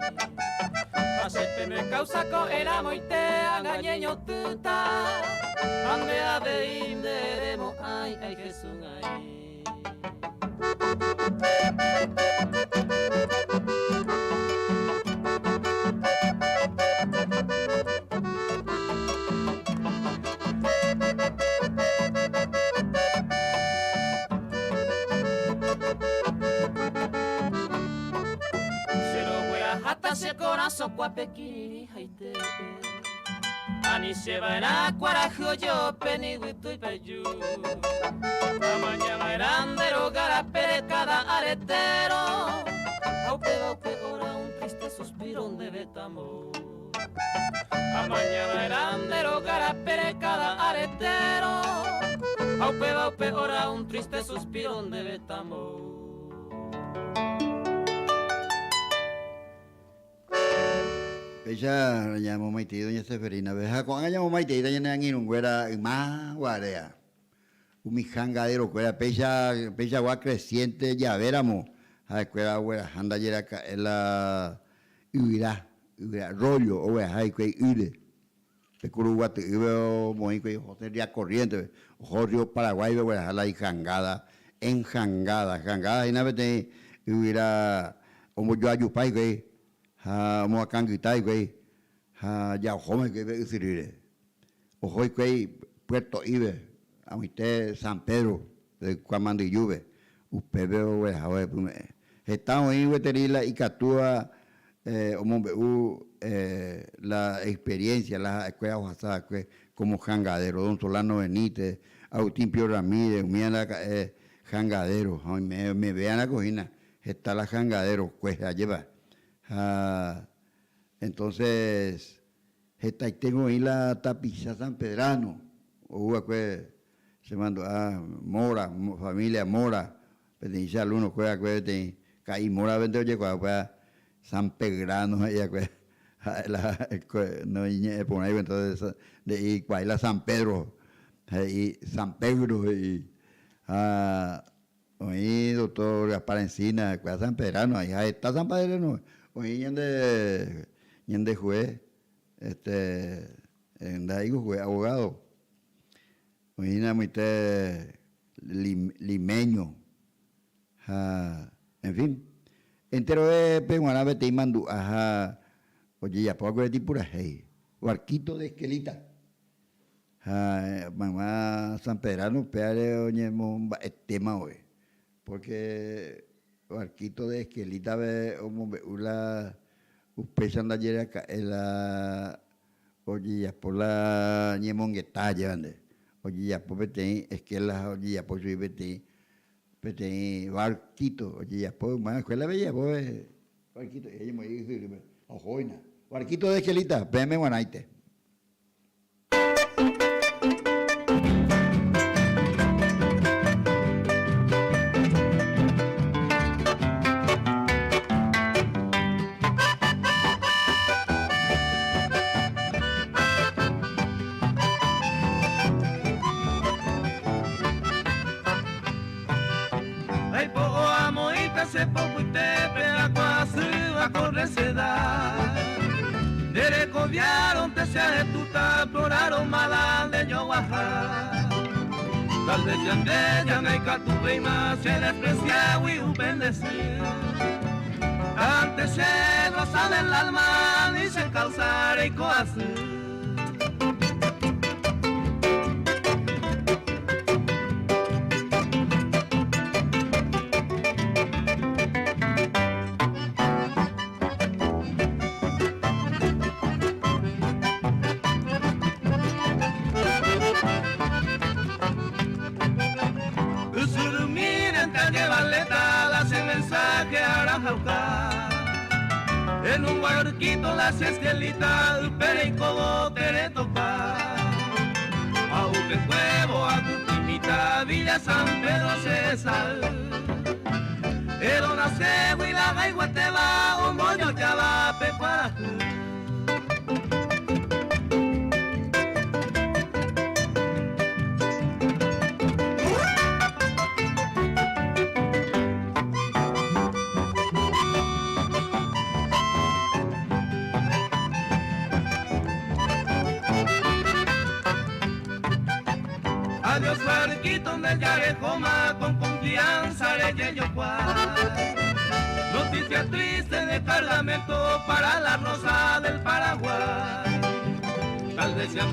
Hace me causa co era moite angañeño tenta. Ande ave inderemo ay Jesús ay. Se corazón cuapequini haite ani se va cuarajo yo peni witu y peyu amañana eran derogar a pere cada aretero aupe ora un triste suspiro de betamo amañana eran derogar a pere cada aretero aupe ora un triste suspiro de betamo. Ella la llamo Maite, doña Seferina. Veja con ella llamo Maite, doña Nanguino, güera, más guarea. Un jangadero, güera, pecha gua creciente, ya veramos. A escuela, güera, anda ayer en la huirá, rollo, o güera, hay que huire. Pecuru guate, veo moico y José Ría Corriente, Jorge Paraguay, güera, la jangada, jangada, y nada, te huirá, como yo ayupay, güey. Mo akangitai güey ya home que ve sirire ojo güey Puerto Ibe a usted San Pedro de Cuamandilluve upebe güey hawe estamos en veterila y catúa la experiencia la escuela Oaxaca como jangadero don Solano Benítez Agustín Pío Ramírez mira jangadero me vean la cocina está la jangadero pues la lleva. Entonces, tengo ahí la tapiza San Pedrano, se mandó Mora, familia Mora, pertenece al uno, caí Mora, vende oye, San Pedrano, ella, no, por ahí, entonces, de ahí, la San Pedro, y San Pedro, y oí, doctor Gaspar Encina, San Pedrano, ahí está San Pedrano. Oye, yende juez, juez, abogado. Oye, limeño. En fin. Entero de Peguana, vete y mandú. Oye, ya puedo decir pura hey. Barquito de Esquelita. Mamá San Pedrano, peare, oye, tema hoy. Porque Barquito de Esquelita ve la uspecha anda ayer acá la oye ya por la ñemongueta llevande oye ya por vete es que la oye ya por su vete Barquito oye ya por más escuela bella pues Barquito ella me dice ojoina Barquito de Esquelita peme guanaite. Se pocuite pega quase a correceda Dere coviaron te sea de tuta Ploraron maladeño guajá Tal vez ya me catuve más Se desprecia y upendecir Antes se goza del alma Ni se causar y coacer En un barquito las esquelitas, pero y como te le topa. A un huevo, a Cutimita, Villa San Pedro César. Era una cegua y la gaigua te va, un moño ya va, pecuajú. Adiós barquito del Yarejoma, con confianza de yo Noticia triste de cargamento para la rosa del Paraguay. Tal vez ya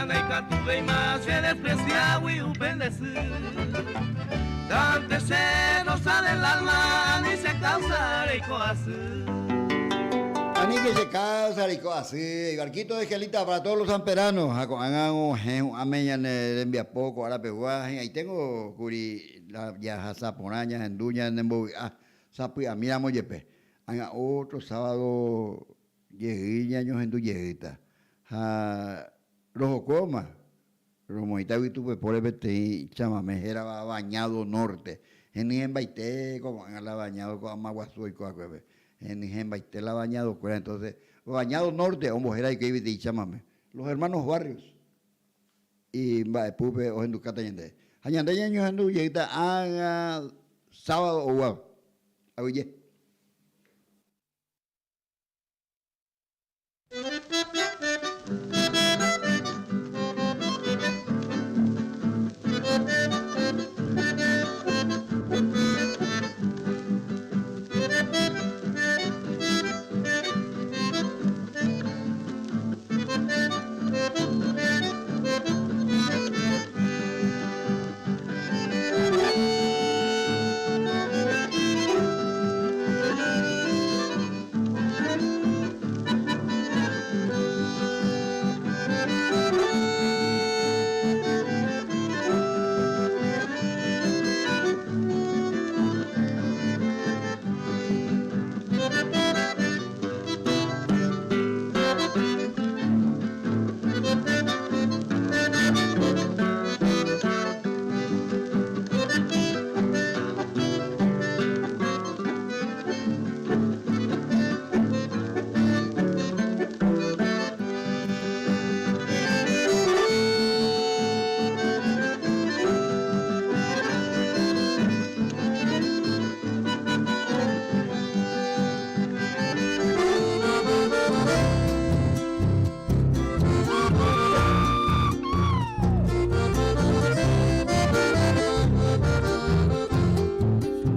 no tuve más se desprecia y Dante se nos sale el alma ni se causa así. Ani que se causa así. Barquito de gelita para todos los samperanos. A meña en poco ahora peguaje. Ahí tengo curi ya zaponaña en duña en embobi. Sapi a mira moyepe. Haga otro sábado lleguilla años en tu lleguita. Rojo coma. Romoita y tu por el vete chamame era bañado norte. En baite como en la bañado con amaguazu y coacueve. En baite la bañado cuera entonces bañado norte o mujer hay que vivir y chamame. Los hermanos barrios. Y va pupe o en tu catayende. Añande años en tu lleguita haga sábado o guau. Oye.